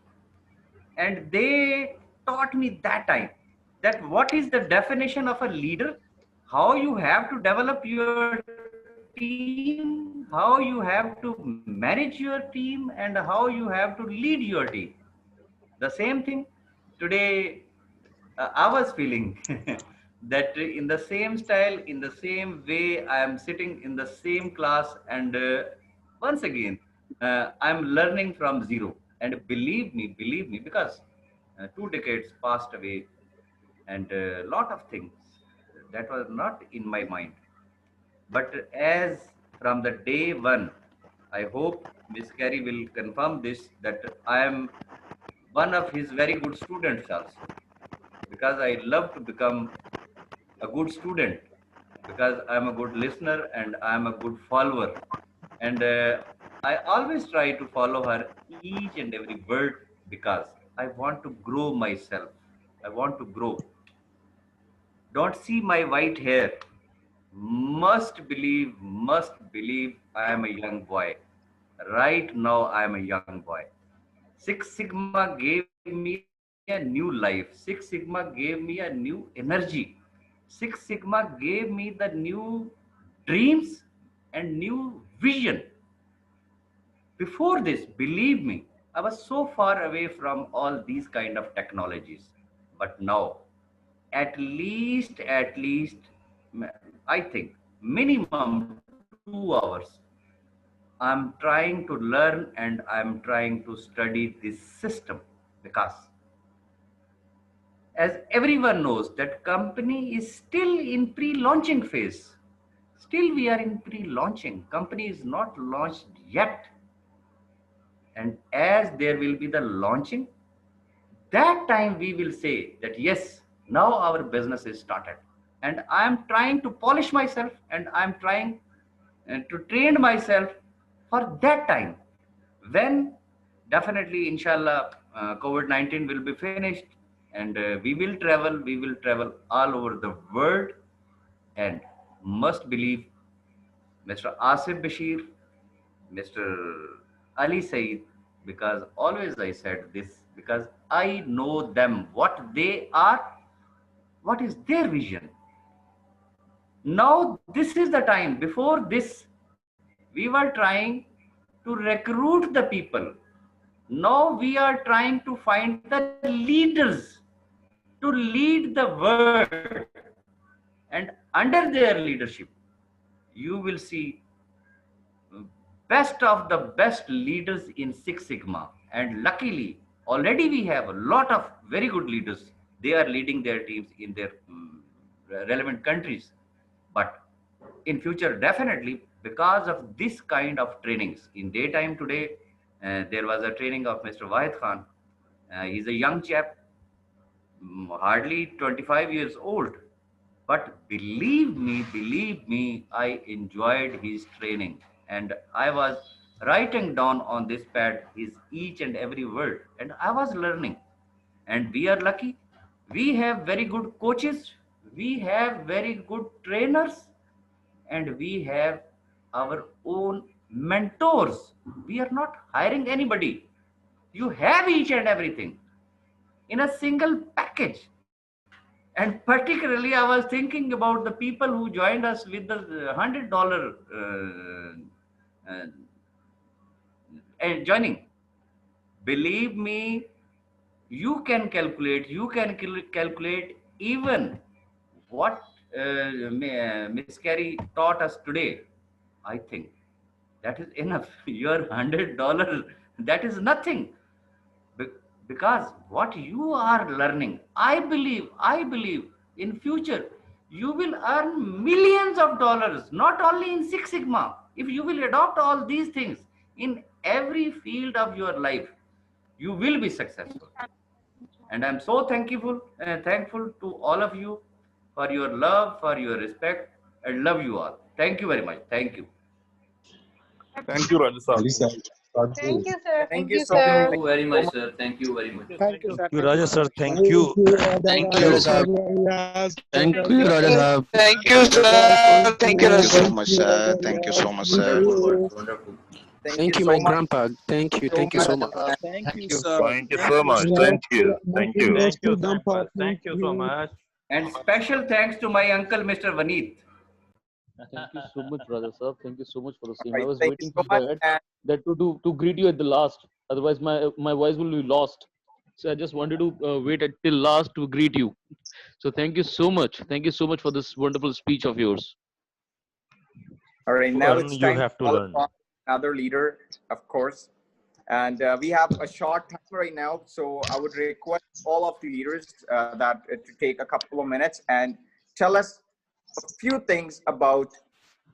And they taught me that time that what is the definition of a leader, how you have to develop your team, how you have to manage your team, and how you have to lead your team. The same thing today I was feeling that in the same style, in the same way, I am sitting in the same class, and once again, I'm learning from zero. And believe me, because 2 decades passed away, and a lot of things that was not in my mind. But as from the day one, I hope Miss Carrie will confirm this, that I am one of his very good students also, because I love to become a good student, because I'm a good listener and I'm a good follower. And I always try to follow her each and every word, because I want to grow myself. I want to grow. Don't see my white hair. Must believe I am a young boy. Right now, I am a young boy. Six Sigma gave me a new life. Six Sigma gave me a new energy. Six Sigma gave me the new dreams and new vision. Before this, believe me, I was so far away from all these kind of technologies. But now, at least, I think minimum 2 hours, I'm trying to learn and I'm trying to study this system, because as everyone knows, that company is still in pre-launching phase. Still we are in pre-launching. Company is not launched yet. And as there will be the launching, that time we will say that yes, now our business is started. And I'm trying to polish myself, and I'm trying to train myself for that time, when definitely, inshallah, COVID-19 will be finished, and we will travel all over the world. And must believe Mr. Asif Bashir, Mr. Ali Said, because always I said this, because I know them, what they are, what is their vision. Now this is the time. Before this, we were trying to recruit the people. Now we are trying to find the leaders to lead the world. And under their leadership, you will see best of the best leaders in Six Sigma. And luckily, already we have a lot of very good leaders. They are leading their teams in their relevant countries. But in future, definitely, because of this kind of trainings, in daytime today, there was a training of Mr. Wahid Khan. He's a young chap, hardly 25 years old. But believe me, I enjoyed his training. And I was writing down on this pad his each and every word. And I was learning. And we are lucky. We have very good coaches. We have very good trainers. And we have our own mentors. We are not hiring anybody. You have each and everything in a single package. And particularly, I was thinking about the people who joined us with the $100 joining. Believe me, you can calculate even what Miss Carey taught us today. I think that is enough. Your $100, that is nothing. Because what you are learning, I believe in future you will earn millions of dollars, not only in Six Sigma. If you will adopt all these things in every field of your life, you will be successful. And I'm so thankful to all of you for your love, for your respect. I love you all. Thank you very much. Thank you. Thank you, Raja sir. Thank you, sir. Thank you so Thank you very much, sir. Thank you very much. Thank you, Raja sir. Thank you. Thank you, Raja sir. Thank you, Raja sir. Thank you, sir. Thank you, Thank you Raja so sir. much, sir. Thank you so much, sir. Wonderful. Thank you, my grandpa. Thank you so much. Thank you, you. sir. Thank you so much. Thank you. Thank you. Thank you, Grandpa. Thank you so much. And special thanks to my uncle, Mr. Vaneet. Thank you so much, brother sir. Thank you so much for the same. I Right, was thank you waiting so for much. that to greet you at the last. Otherwise, my voice will be lost. So I just wanted to wait till last to greet you. So thank you so much. Thank you so much for this wonderful speech of yours. All right, now Learn, it's you time have to call learn. upon another leader, of course. And we have a short time right now, so I would request all of the leaders to take a couple of minutes and tell us a few things about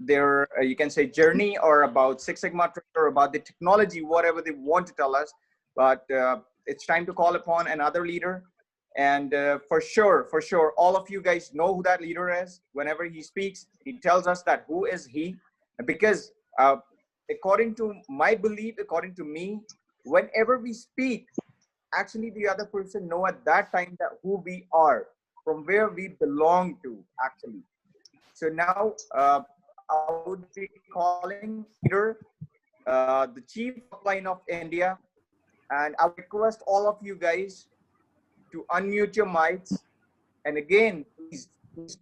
their, you can say, journey, or about Six Sigma or about the technology, whatever they want to tell us. But it's time to call upon another leader. And for sure, all of you guys know who that leader is. Whenever he speaks, he tells us that who is he, because according to my belief, according to me, whenever we speak, actually the other person know at that time that who we are, from where we belong to, actually. So now I would be calling leader, the chief line of India, and I would request all of you guys to unmute your mics. And again, please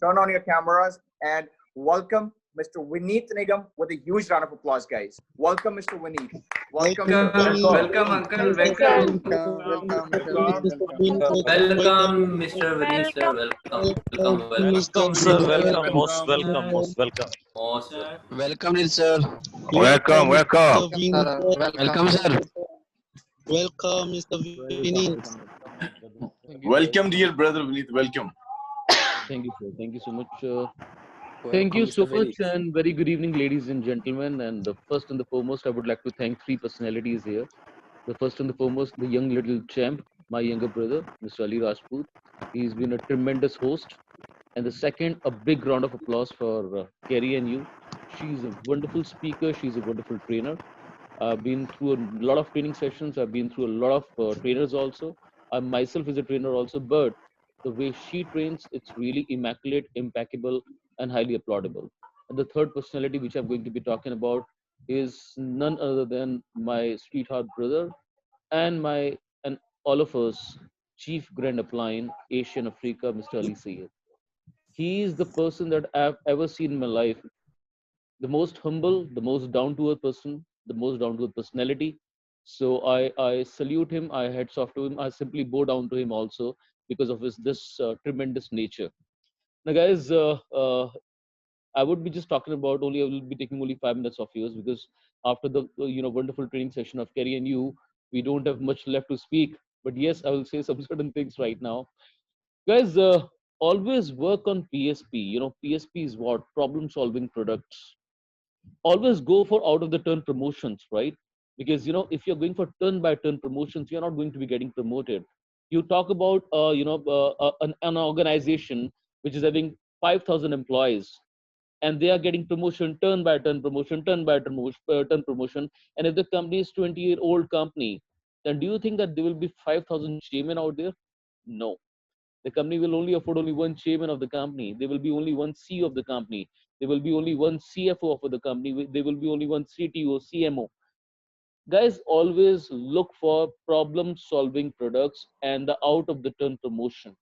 turn on your cameras and welcome Mr. Vineet Nigam with a huge round of applause, guys. Welcome, Mr. Vineet. Welcome. Welcome, uncle. Welcome. Welcome, Mr. Vineet, sir. Welcome. Welcome, sir. Welcome. Most welcome. Most welcome. Welcome, sir. Welcome. Welcome. Welcome, sir. Welcome, Mr. Vineet. Welcome, dear brother Vineet. Welcome. Thank you, sir. Thank you so much. Thank you so much, and very good evening, ladies and gentlemen. And the first and the foremost, I would like to thank three personalities here. The first and the foremost, the young little champ, my younger brother, Mr. Ali Rajput. He's been a tremendous host. And the second, a big round of applause for Kerry and you. She's a wonderful speaker. She's a wonderful trainer. I've been through a lot of training sessions. I've been through a lot of trainers also. I myself is a trainer also, but the way she trains, it's really immaculate, impeccable, and highly applaudable. And the third personality, which I'm going to be talking about, is none other than my sweetheart brother and all of us chief grand upline, Asian Africa, Mr. Ali Sayed. He is the person that I've ever seen in my life. The most humble, the most down-to-earth person, the most down-to-earth personality. So I salute him. I heads off to him. I simply bow down to him also because of this tremendous nature. Now, guys, I would be just talking about only. I will be taking only 5 minutes of yours because after the wonderful training session of Kerry and you, we don't have much left to speak. But yes, I will say some certain things right now, guys. always work on PSP. PSP is what? Problem solving products. Always go for out of the turn promotions, right? Because if you're going for turn by turn promotions, you're not going to be getting promoted. You talk about an organization which is having 5,000 employees, and they are getting promotion, turn by turn promotion, turn by turn promotion. And if the company is 20-year-old company, then do you think that there will be 5,000 chairmen out there? No. The company will only afford only one chairman of the company. There will be only one CEO of the company. There will be only one CFO of the company. There will be only one CTO, CMO. Guys, always look for problem solving products and the out of the turn promotion.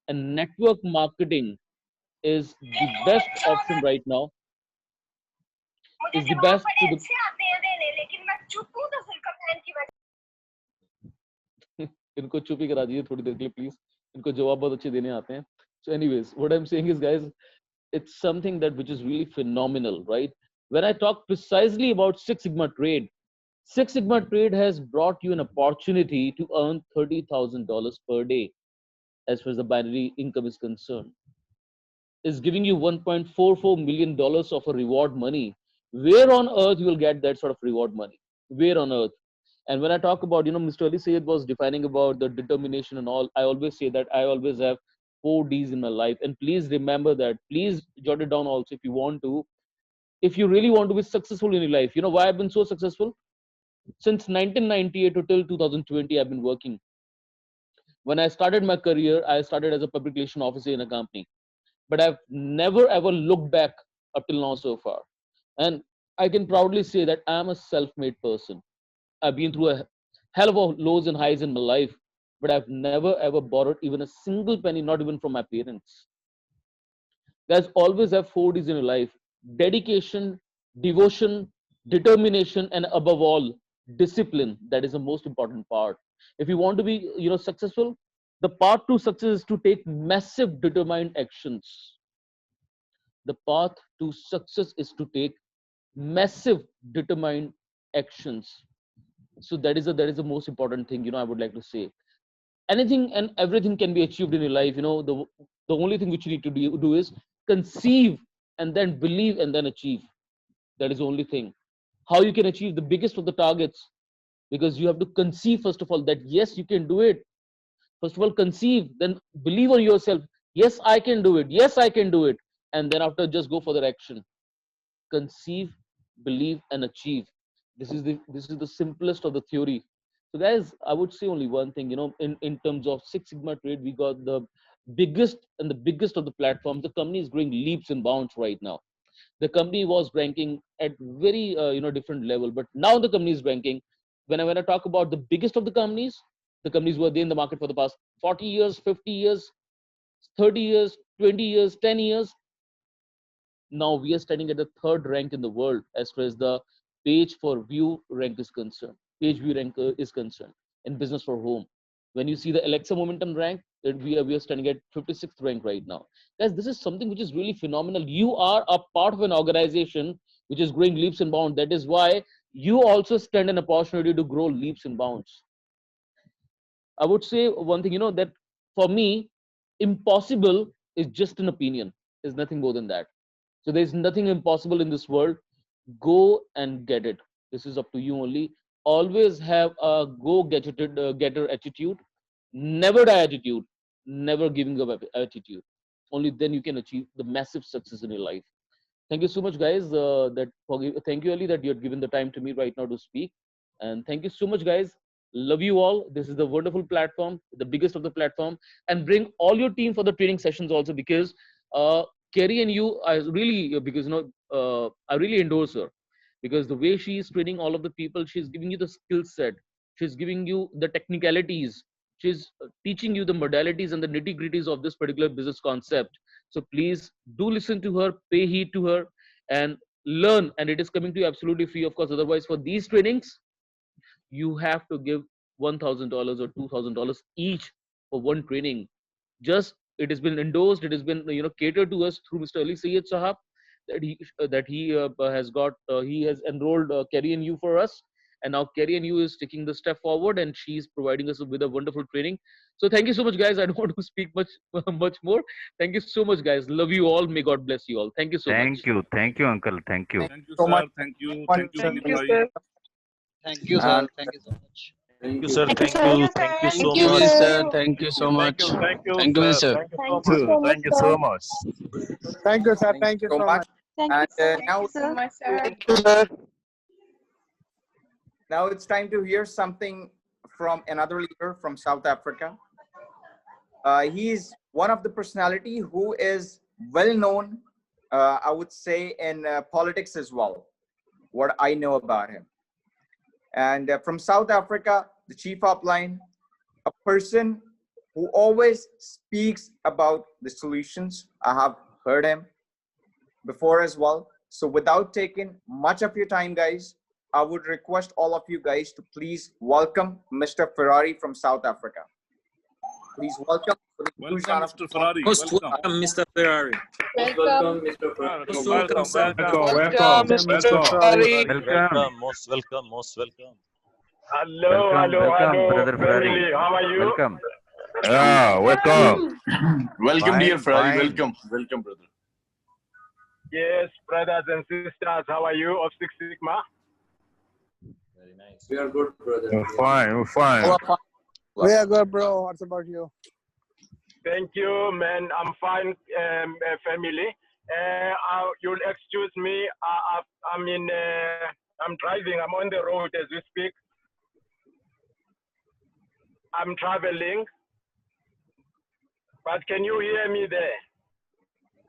And network marketing is the best option right now. Is the best to the इनको चुप ही करा दीजिए थोड़ी देर के लिए please. इनको जवाब बहुत अच्छे देने आते हैं. So anyways, what I'm saying is, guys, it's something that which is really phenomenal, right? When I talk precisely about Six Sigma Trade, Six Sigma Trade has brought you an opportunity to earn $30,000 per day as far as the binary income is concerned. Is giving you $1.44 million of a reward money. Where on earth you will get that sort of reward money? Where on earth? And when I talk about, Mr. Ali Sayed was defining about the determination and all, I always say that I always have 4 Ds in my life. And please remember that. Please jot it down also if you want to. If you really want to be successful in your life, why I've been so successful? Since 1998 to till 2020, I've been working. When I started my career, I started as a public relation officer in a company. But I've never ever looked back up till now so far. And I can proudly say that I'm a self-made person. I've been through a hell of a lows and highs in my life, but I've never ever borrowed even a single penny, not even from my parents. Guys, always have 4 Ds in your life: dedication, devotion, determination, and above all, discipline. That is the most important part. If you want to be, successful, the path to success is to take massive determined actions. The path to success is to take massive determined actions. So that is the most important thing, I would like to say. Anything and everything can be achieved in your life. The only thing which you need to do is conceive and then believe and then achieve. That is the only thing. How you can achieve the biggest of the targets? Because you have to conceive, first of all, that yes, you can do it. First of all, conceive, then believe on yourself. Yes, I can do it. Yes, I can do it. And then after, just go for the action. Conceive, believe, and achieve. This is the simplest of the theory. So guys, I would say only one thing, in terms of Six Sigma Trade, we got the biggest of the platforms. The company is growing leaps and bounds right now. The company was ranking at very different level, but now the company is ranking. When I talk about the biggest of the companies were there in the market for the past 40 years, 50 years, 30 years, 20 years, 10 years. Now we are standing at the 3rd rank in the world as far as the page for view rank is concerned. Page view rank is concerned in business for home. When you see the Alexa momentum rank, we are standing at 56th rank right now. Guys, this is something which is really phenomenal. You are a part of an organization which is growing leaps and bounds. That is why you also stand an opportunity to grow leaps and bounds. I would say one thing, that for me, impossible is just an opinion. There's nothing more than that. So there's nothing impossible in this world. Go and get it. This is up to you only. Always have a getter attitude. Never die attitude. Never giving up attitude. Only then you can achieve the massive success in your life. Thank you so much, guys. Thank you, Ali, that you had given the time to me right now to speak. And thank you so much, guys. Love you all. This is the wonderful platform, the biggest of the platform. And bring all your team for the training sessions also, because Kerry and you, I really endorse her, because the way she is training all of the people, she's giving you the skill set, she's giving you the technicalities, she's teaching you the modalities and the nitty gritties of this particular business concept. So please do listen to her, pay heed to her, and learn. And it is coming to you absolutely free, of course. Otherwise, for these trainings, you have to give $1,000 or $2,000 each for one training. Just it has been endorsed, it has been catered to us through Mr. Ali Sayed Sahab, that he has enrolled Kerry and you for us, and now Kerry and you is taking the step forward, and she's providing us with a wonderful training. So thank you so much, guys. I don't want to speak much more. Thank you so much, guys. Love you all. May God bless you all. Thank you so much. Thank you, uncle. Thank you. Thank you, So sir. much. Thank you. Thank Thank you, you, Vinit bhai. Thank you, sir. And Thank you so much. Thank you, sir. Thank Thank you, you. sir. Thank you so Thank you, much. sir. Thank you so much. Thank you, Thank you, sir. Thank you so Thank much. you so much, Thank you sir. so much. Thank you, sir. thank Thank you you so so much. much. Thank And you, sir. now, Thank you so much, sir. Thank you, sir. now it's time to hear something from another leader from South Africa. He is one of the personality who is well known, I would say, in politics as well. What I know about him, and from South Africa, the chief upline, a person who always speaks about the solutions. I have heard him before as well. So without taking much of your time, guys, I would request all of you guys to please welcome Mr. Ferrari from South Africa. Please welcome for the inclusion Welcome, of Mr. Ferrari. Most Welcome. welcome, Mr. Ferrari. Welcome. Most Welcome. welcome, sir. Welcome, Mr. Ferrari. Welcome. Most welcome. Most welcome. Welcome, brother Ferrari. How are you? Welcome. Yeah, welcome. Welcome, dear Fine, Ferrari. fine. Welcome. Welcome, brother. Yes, brothers and sisters, how are you of Six Sigma? Very nice. We are good, brother. We're fine. We're fine. We are good, bro. What's about you? Thank you, man. I'm fine, family. You'll excuse me. I'm driving. I'm on the road as we speak. I'm traveling. But can you hear me there?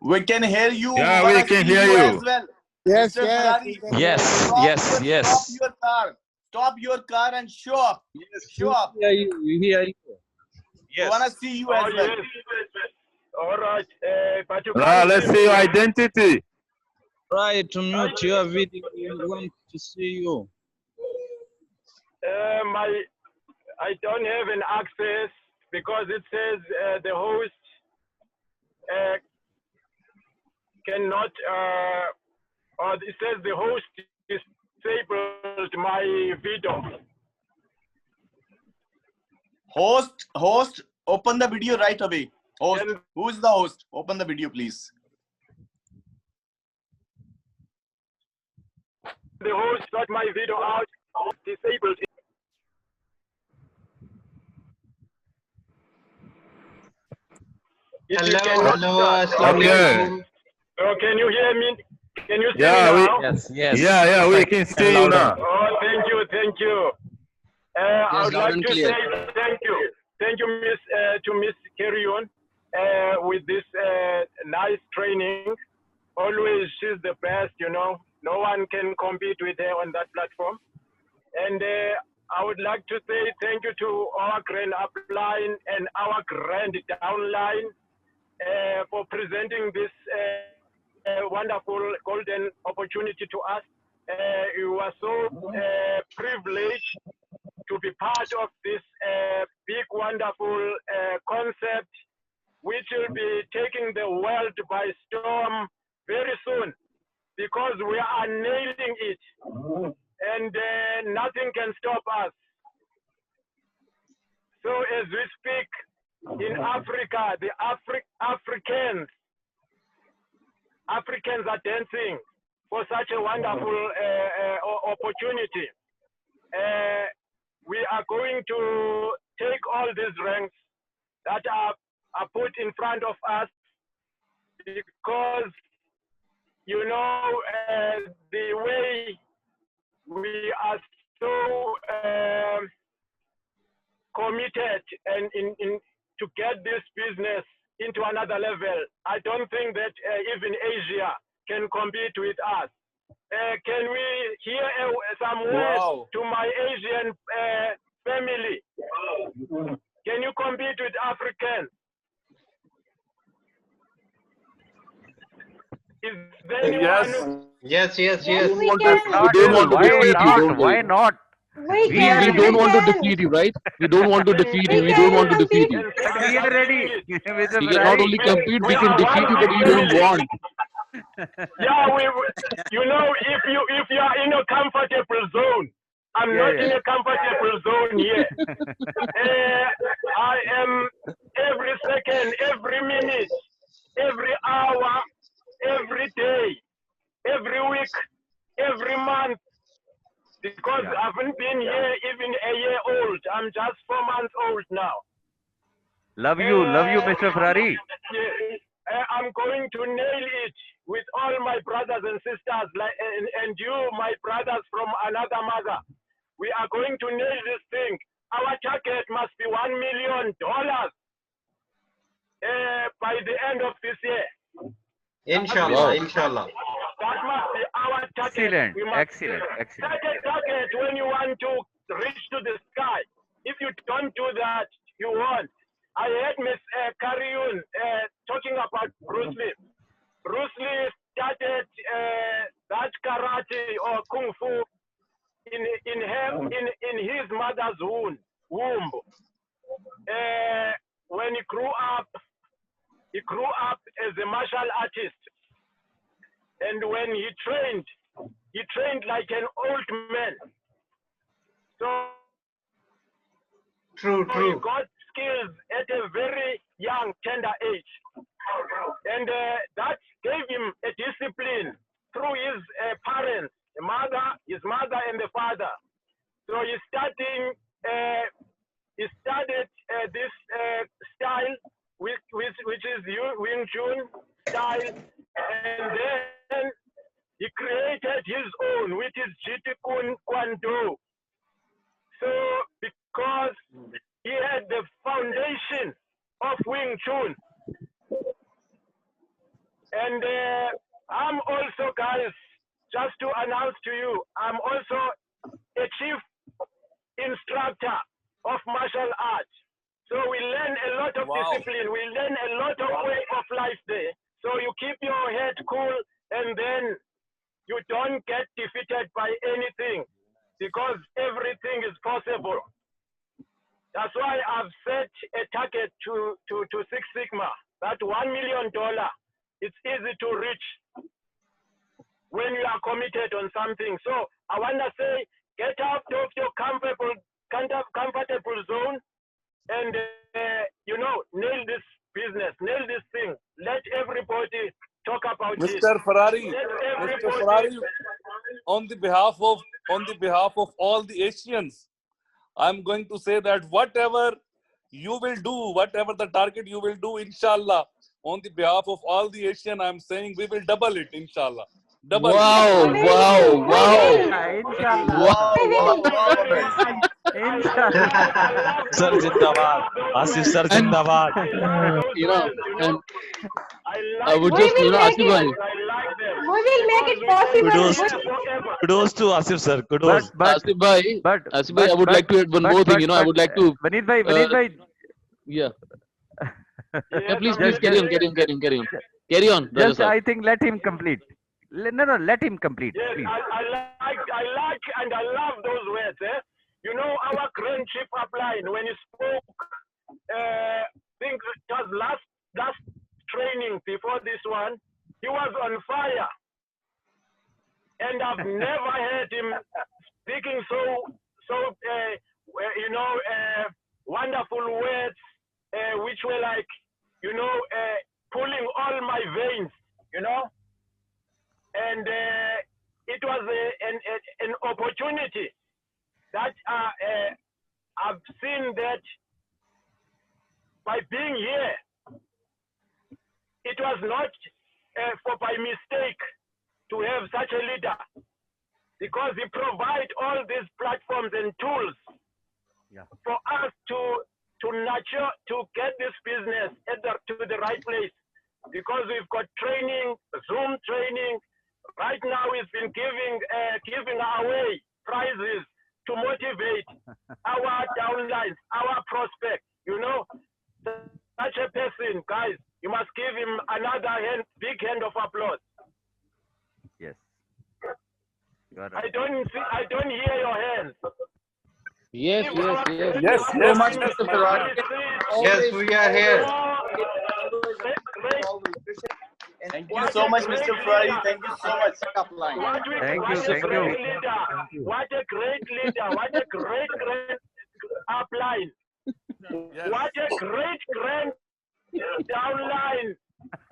We can hear you. Yeah, wanna we can see hear you you. as well. Yes, Mr. yes. Ferrari, we can hear Yes, you. yes, yes. Stop your car. Stop your car and show up. Show up. We hear you. We wanna Yes. see you Oh, as well. yes. All right. But you Now can't let's see see your me. identity. Try to mute your video. We want to see you. I don't have an access because it says the host cannot, or it says the host disabled my video. Host, open the video right away. Host, who is the host? Open the video, please. The host got my video out, disabled it. If you can Okay. can you hear me? Can you see Yeah, me now? Yes, yes. Yeah, we can see you now. Oh, thank you. I would loud like and to clear. say thank you, Miss Carrion, with this nice training. Always, she's the best. No one can compete with her on that platform. And I would like to say thank you to our grand upline and our grand downline for presenting this wonderful golden opportunity to us. You are so privileged to be part of this big, wonderful concept, which will be taking the world by storm very soon, because we are nailing it, and nothing can stop us. So as we speak, in Africa, the Africans are dancing for such a wonderful opportunity. We are going to take all these ranks that are put in front of us, because the way we are so committed and in to get this business into another level. I don't think that even Asia can compete with us. Can we hear some words to my Asian family? Can you compete with Africans? Is there anyone? Yes. Yes, We we don't can. want to defeat you, don't we? Why not? We We can. don't want to We defeat you, right? We don't want to defeat you. We don't want to defeat you. We are ready with the We can not Ferrari. only compete, we can defeat you, but you don't want. Yeah, if you are in a comfortable zone, I'm not in a comfortable zone here. I am every second, every minute, every hour, every day, every week, every month, because I haven't been here even a year old. I'm just 4 months old now. Love you, Mr. Ferrari. I'm going to nail it with all my brothers and sisters, and you, my brothers from another mother. We are going to nail this thing. Our target must be $1 million by the end of this year. Inshallah, inshallah. That must be our target. Excellent. Set a target when you want to reach to the sky. If you don't do that, you won't. I heard Ms. Karyun talking about Bruce Lee. Bruce Lee started that karate or kung fu in his mother's womb. When he grew up as a martial artist. And when he trained like an old man. So he got skills at a very young, tender age. And that gave him a discipline through his parents, his mother and the father. So he started this style, which is Wing Chun style, and then he created his own, which is Jeet Kune Do. So because he had the foundation of Wing Chun. And I'm also, guys, just to announce to you, I'm also a chief instructor of martial arts. So we learn a lot of discipline. We learn a lot of way of life there. So you keep your head cool, and then you don't get defeated by anything, because everything is possible. That's why I've set a target to Six Sigma. That $1 million, it's easy to reach when you are committed on something. So I want to say, get out of your comfortable zone, and nail this business, nail this thing. Let everybody talk about it. Mr. Ferrari, on the behalf of all the Asians, I'm going to say that whatever you will do, whatever the target you will do, inshallah, on the behalf of all the Asian, I'm saying we will double it, inshallah. Double. Wow. Sir Zindabad. Asif sir Zindabad. I would just, Asif bhai. We will make it possible. Kudos to Asif sir. Kudos. Asif bhai, I would like to add one more thing. I would like to. Vineet bhai. Yeah. Please carry on. Carry on. Just, I think, let him complete. No, let him complete. Yes, please. I like and I love those words. Our Grand Chief upline, when he spoke, I think it was last training before this one, he was on fire. And I've never heard him speaking so wonderful words, which were like, pulling all my veins, And it was an opportunity that I've seen that by being here, it was not by mistake to have such a leader, because he provides all these platforms and tools for us to nurture, to get this business to the right place. Because we've got training, Zoom training. Right now, he's been giving away prizes to motivate our downlines, our prospects. Such a person, guys, you must give him another big hand of applause. Yes. I don't hear your hands. Yes. Yes, much, Mr. Ferrari. Yes, we are here. Thank you. you so much, Mr. Ferrari. Thank you so much. What Thank you, a thank great you. leader. What a great leader. What a great upline. What a great grand downline.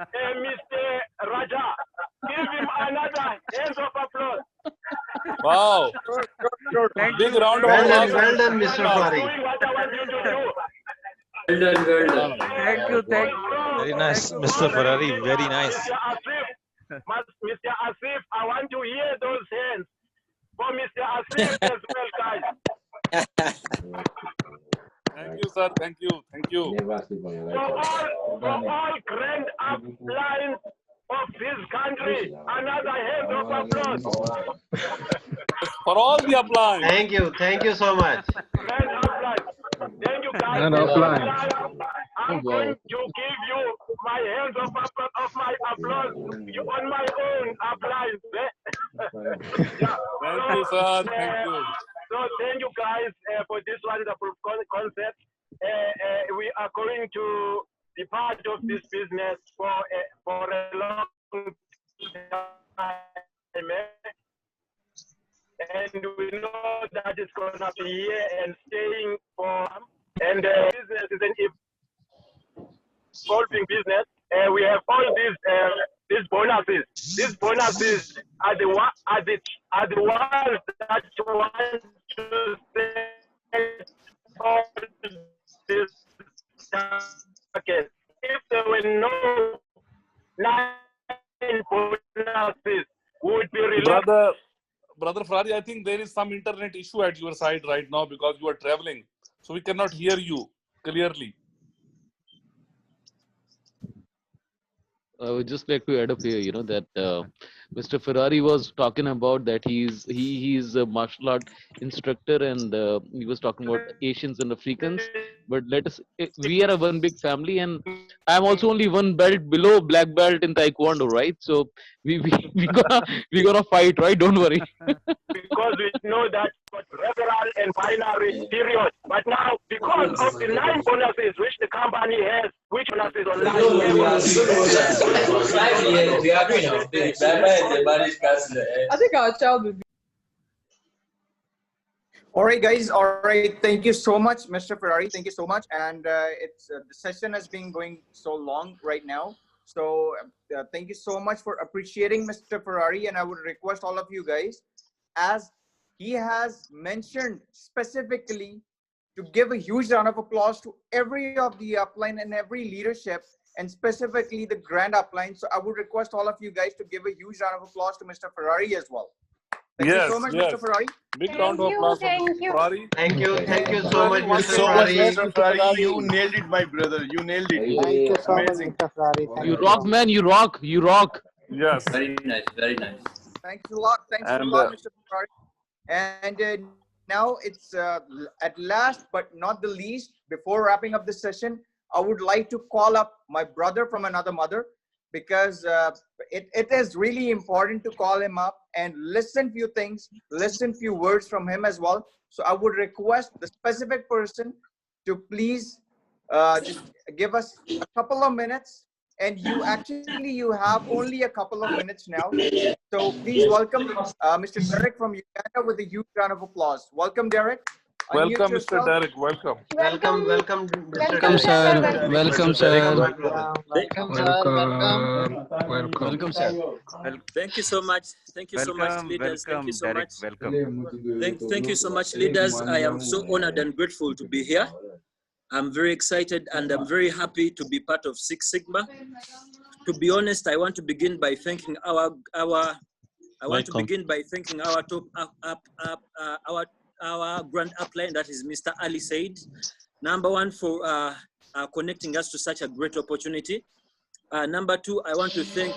Mr. Raja. Give him another hands of applause. Wow. Big round of applause. Well done, Mr. Ferrari. Doing what I want you to do. Well done, well done. Thank you, thank Very nice, Mr. Ferrari. Very nice. Mr. Asif, I want to hear those hands for Mr. Asif as well, guys. Thank you, sir. Thank you. Thank you. For all grand uplines of this country, another hand of applause. For all the applause. Thank you so much. Grand upline. Thank you, guys. Grand upline. I'm going to give you my hands of my applause on my own upline. Thank you, sir. Thank you. So thank you guys for this wonderful concept. We are going to be part of this business for a long time. And we know that it's going to be here and staying for. And business is an evolving business. We have all these bonuses. These bonuses are the ones that want to set all this target. If there were no 9 bonuses, we would be relaxed. Brother Ferrari, I think there is some internet issue at your side right now because you are traveling. So we cannot hear you clearly. I would just like to add up here, that Mr. Ferrari was talking about that he's a martial art instructor, and he was talking about Asians and Africans. But we are a one big family, and I'm also only one belt below black belt in Taekwondo, right? So we gonna fight, right? Don't worry. Because we know that several and binary period. But now, because of the 9 bonuses which the company has, which bonuses online? I think our child will be. All right, guys. All right. Thank you so much, Mr. Ferrari. Thank you so much. And it's the session has been going so long right now. So thank you so much for appreciating Mr. Ferrari. And I would request all of you guys, as he has mentioned specifically, to give a huge round of applause to every of the upline and every leadership, and specifically the grand upline. So I would request all of you guys to give a huge round of applause to Mr. Ferrari as well. Thank you so much, Mr. Ferrari. Big round of applause for Mr. Ferrari. Thank you so much, Mr. Ferrari. You nailed it, my brother. You nailed it. Thank you so much, Mr. Ferrari. You rock, man. You rock. You rock. Yes. Very nice. Very nice. Thanks a lot. Thanks a lot, Mr. Ferrari. And now it's at last but not the least, before wrapping up the session, I would like to call up my brother from another mother, because it is really important to call him up and listen few things, listen few words from him as well. So I would request the specific person to please just give us a couple of minutes. And you have only a couple of minutes now. So please welcome Mr. Derek from Uganda with a huge round of applause. Welcome, Derek. Welcome, Mr. Derek. Welcome. Welcome, Welcome, sir. Welcome, sir. Welcome, sir. Thank you so much. Thank you so much, leaders. Thank you so Derek, much. welcome. Thank you so much, leaders. I am so honored and grateful to be here. I'm very excited and I'm very happy to be part of Six Sigma. To be honest, I want to begin by thanking our top our grand upline, that is Mr. Ali Said. Number one, for connecting us to such a great opportunity. Number two, I want to thank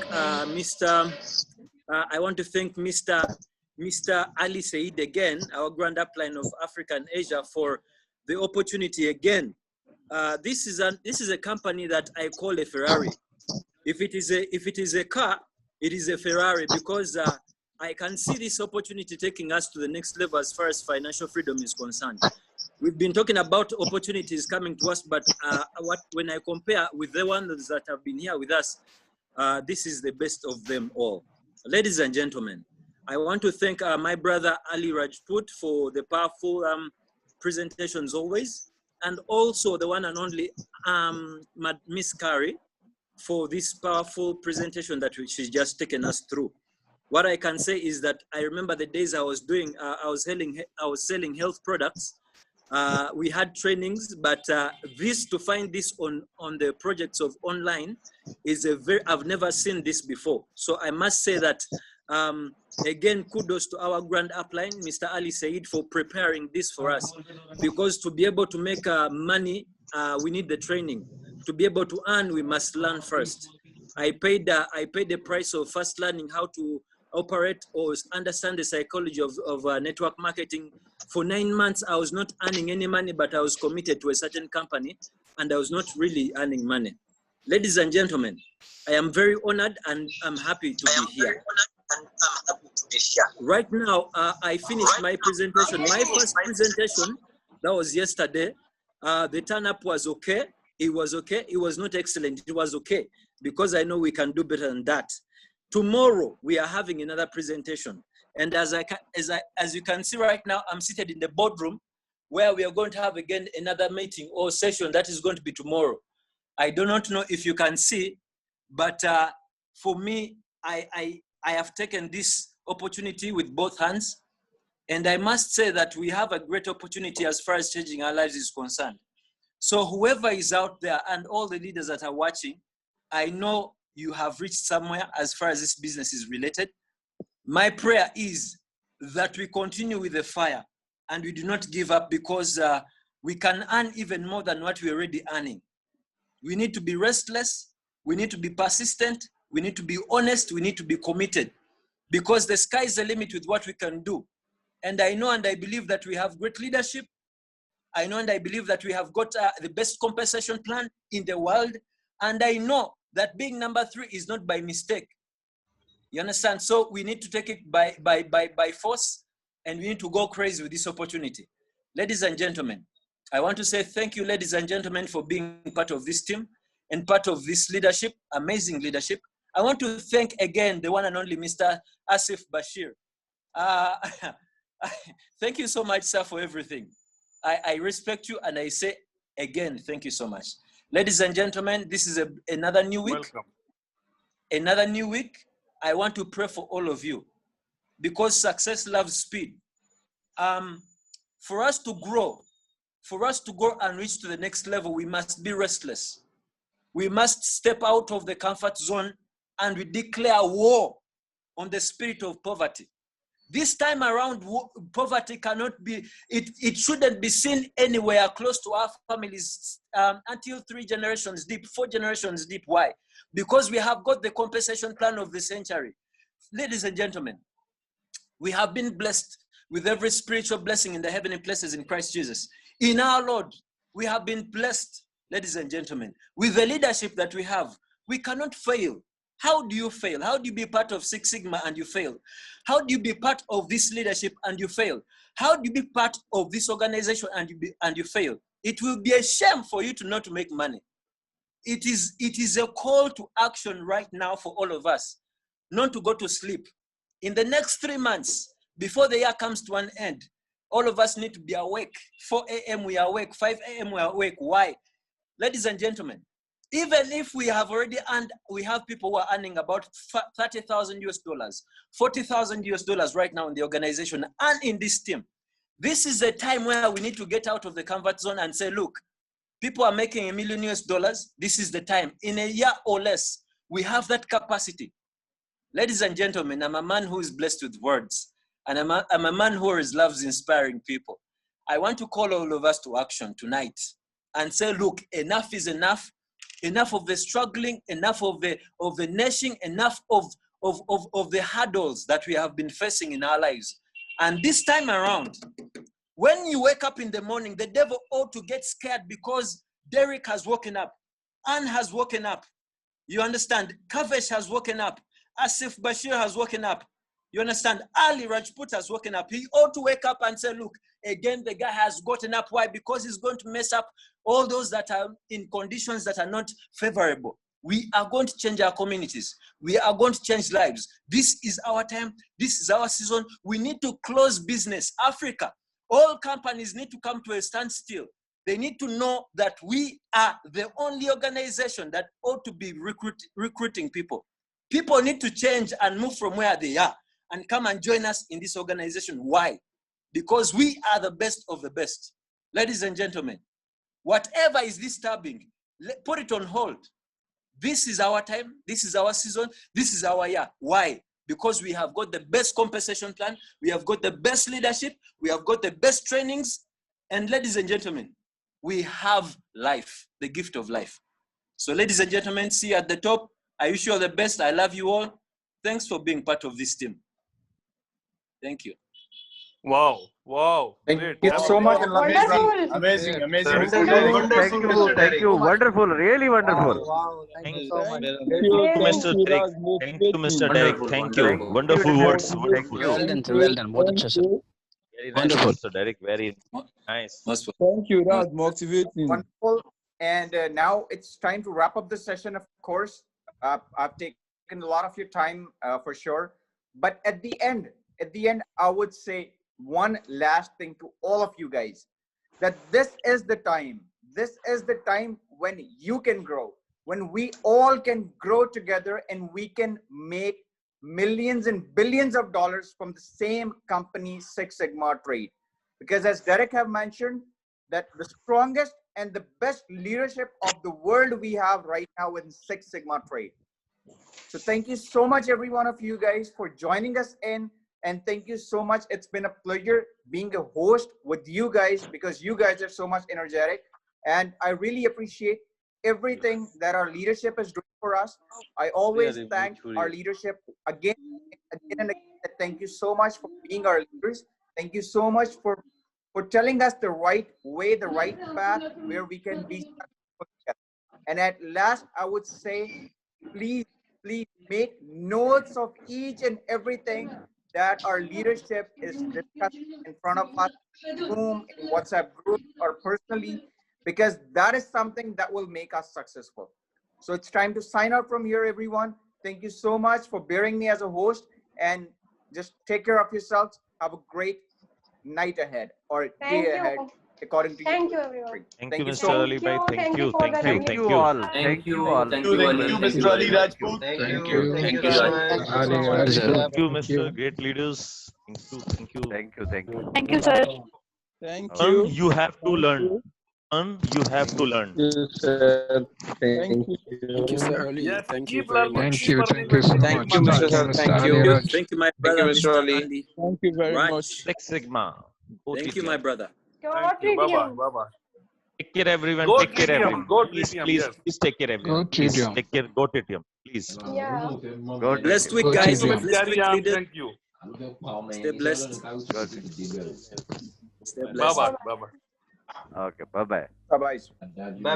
Mr. Ali Said again, our grand upline of Africa and Asia, for the opportunity again. This is a company that I call a Ferrari. If it is a car, it is a Ferrari, because I can see this opportunity taking us to the next level as far as financial freedom is concerned. We've been talking about opportunities coming to us, but when I compare with the ones that have been here with us, this is the best of them all. Ladies and gentlemen, I want to thank my brother Ali Rajput for the powerful presentations always, and also the one and only Miss Kari for this powerful presentation that she's just taken us through. What I can say is that I remember the days I was doing, I was selling health products. We had trainings, but to find this on the projects of online is I've never seen this before. So I must say that, again, kudos to our grand upline, Mr. Ali Said, for preparing this for us. Because to be able to make money, we need the training. To be able to earn, we must learn first. I paid the price of first learning how to operate or understand the psychology of network marketing. For 9 months, I was not earning any money, but I was committed to a certain company, and I was not really earning money. Ladies and gentlemen, I am very honored and I'm happy to be here. Right now, I finished my presentation. My first presentation, that was yesterday. The turn-up was okay. It was okay. It was not excellent. It was okay, because I know we can do better than that. Tomorrow, we are having another presentation. And as you can see right now, I'm seated in the boardroom where we are going to have again another meeting or session that is going to be tomorrow. I do not know if you can see, but for me, I have taken this opportunity with both hands. And I must say that we have a great opportunity as far as changing our lives is concerned. So whoever is out there and all the leaders that are watching, I know you have reached somewhere as far as this business is related. My prayer is that we continue with the fire and we do not give up, because we can earn even more than what we're already earning. We need to be restless. We need to be persistent. We need to be honest. We need to be committed, because the sky is the limit with what we can do. And I know and I believe that we have great leadership. I know and I believe that we have got the best compensation plan in the world. And I know that being number 3 is not by mistake. You understand? So we need to take it by force, and we need to go crazy with this opportunity. Ladies and gentlemen, I want to say thank you, ladies and gentlemen, for being part of this team and part of this leadership, amazing leadership. I want to thank again the one and only Mr. Asif Bashir. Thank you so much, sir, for everything. I respect you, and I say again, thank you so much. Ladies and gentlemen, this is another new week. Welcome. Another new week. I want to pray for all of you, because success loves speed. For us to grow and reach to the next level, we must be restless. We must step out of the comfort zone, and we declare war on the spirit of poverty. This time around, poverty cannot be, it shouldn't be seen anywhere close to our families until 3 generations deep, 4 generations deep. Why? Because we have got the compensation plan of the century. Ladies and gentlemen, we have been blessed with every spiritual blessing in the heavenly places in Christ Jesus. In our Lord, we have been blessed, ladies and gentlemen, with the leadership that we have. We cannot fail. How do you fail? How do you be part of Six Sigma and you fail? How do you be part of this leadership and you fail? How do you be part of this organization and you fail? It will be a shame for you to not make money. It is a call to action right now for all of us, not to go to sleep. In the next 3 months, before the year comes to an end, all of us need to be awake. 4 a.m. we are awake, 5 a.m. we are awake. Why? Ladies and gentlemen, even if we have already earned, we have people who are earning about $30,000 US, $40,000 US right now in the organization and in this team. This is a time where we need to get out of the comfort zone and say, look, people are making $1 million US. This is the time. In a year or less, we have that capacity. Ladies and gentlemen, I'm a man who is blessed with words, and I'm a man who always loves inspiring people. I want to call all of us to action tonight and say, look, enough is enough. Enough of the struggling, enough of the gnashing, enough of the hurdles that we have been facing in our lives. And this time around, when you wake up in the morning, the devil ought to get scared, because Derek has woken up, Anne has woken up. You understand? Kavesh has woken up. Asif Bashir has woken up. You understand? Ali Rajput has woken up. He ought to wake up and say, look, again, the guy has gotten up. Why? Because he's going to mess up all those that are in conditions that are not favorable. we are going to change our communities. We are going to change lives. This is our time. This is our season. We need to close business. Africa, all companies need to come to a standstill. They need to know that we are the only organization that ought to be recruiting people. People need to change and move from where they are and come and join us in this organization. Why? Because we are the best of the best. Ladies and gentlemen, whatever is disturbing, put it on hold. This is our time. This is our season. This is our year. Why? Because we have got the best compensation plan. We have got the best leadership. We have got the best trainings. And ladies and gentlemen, we have life, the gift of life. So ladies and gentlemen, see you at the top. I wish you all the best. I love you all. Thanks for being part of this team. Thank you. Wow. Wow. Thank you so much. Amazing. Thank you. Wonderful. Really wonderful. Wow, thank you so much. Thank you, Mr. Derek. Thank you, Mr. Derek. Thank you. Wonderful words. Wonderful. Well done, sir. Well done. Both the session. Very nice, Wonderful. Mr. Derek. Very nice. Thank you, Raj. Motivating. Wonderful. And now it's time to wrap up the session, of course. I've taken a lot of your time for sure. But at the end, I would say one last thing to all of you guys, that this is the time when you can grow, when we all can grow together and we can make millions and billions of dollars from the same company, Six Sigma Trade. Because as Derek have mentioned, that the strongest and the best leadership of the world we have right now in Six Sigma Trade. So thank you so much, every one of you guys, for joining us in. And thank you so much. It's been a pleasure being a host with you guys, because you guys are so much energetic. And I really appreciate everything that our leadership is doing for us. I always thank our leadership again and again. Thank you so much for being our leaders. Thank you so much for telling us the right way, the right path where we can be successful together. And at last, I would say, please make notes of each and everything that our leadership is discussing in front of us, in Zoom, in WhatsApp group, or personally, because that is something that will make us successful. So it's time to sign out from here, everyone. Thank you so much for bearing me as a host, and just take care of yourselves. Have a great night ahead or day ahead, according to you. Thank you, everyone. Thank you, so Mr. much. Ali Bhai. Thank you. for the Thank Thank you. you all. Thank you. Thank you, Mr. Ali Rajput. Thank you. Thank you, sir. Thank you, Mr. Great Leaders. Thank you. Thank you. Thank you, sir. Thank Learn, you. you have to learn. Learn, you have to learn. Thank you. Thank you, sir. Ali. Yes, Thank you keep very learning, much. keep learning, Thank you so and much. keep Mr. learning. Thank you. Thank you, my brother, Mr. Mr. Ali. Ali. Thank you very Raj. much. Six Sigma. Go Thank you, TTM. my brother. Thank you. Bye-bye. Bye-bye. Take care, everyone. Go Take care, TTM. everyone. Go Please, TTM. please, Yes. please take care, everyone. Go Please TTM. take care. Go TTM. Please. Yeah. Blessed week, Go guys. TTM. Blessed week, Carry on. leader. Thank you. Stay blessed. Stay blessed. Bye-bye. Bye-bye. Okay. Bye-bye. Bye-bye.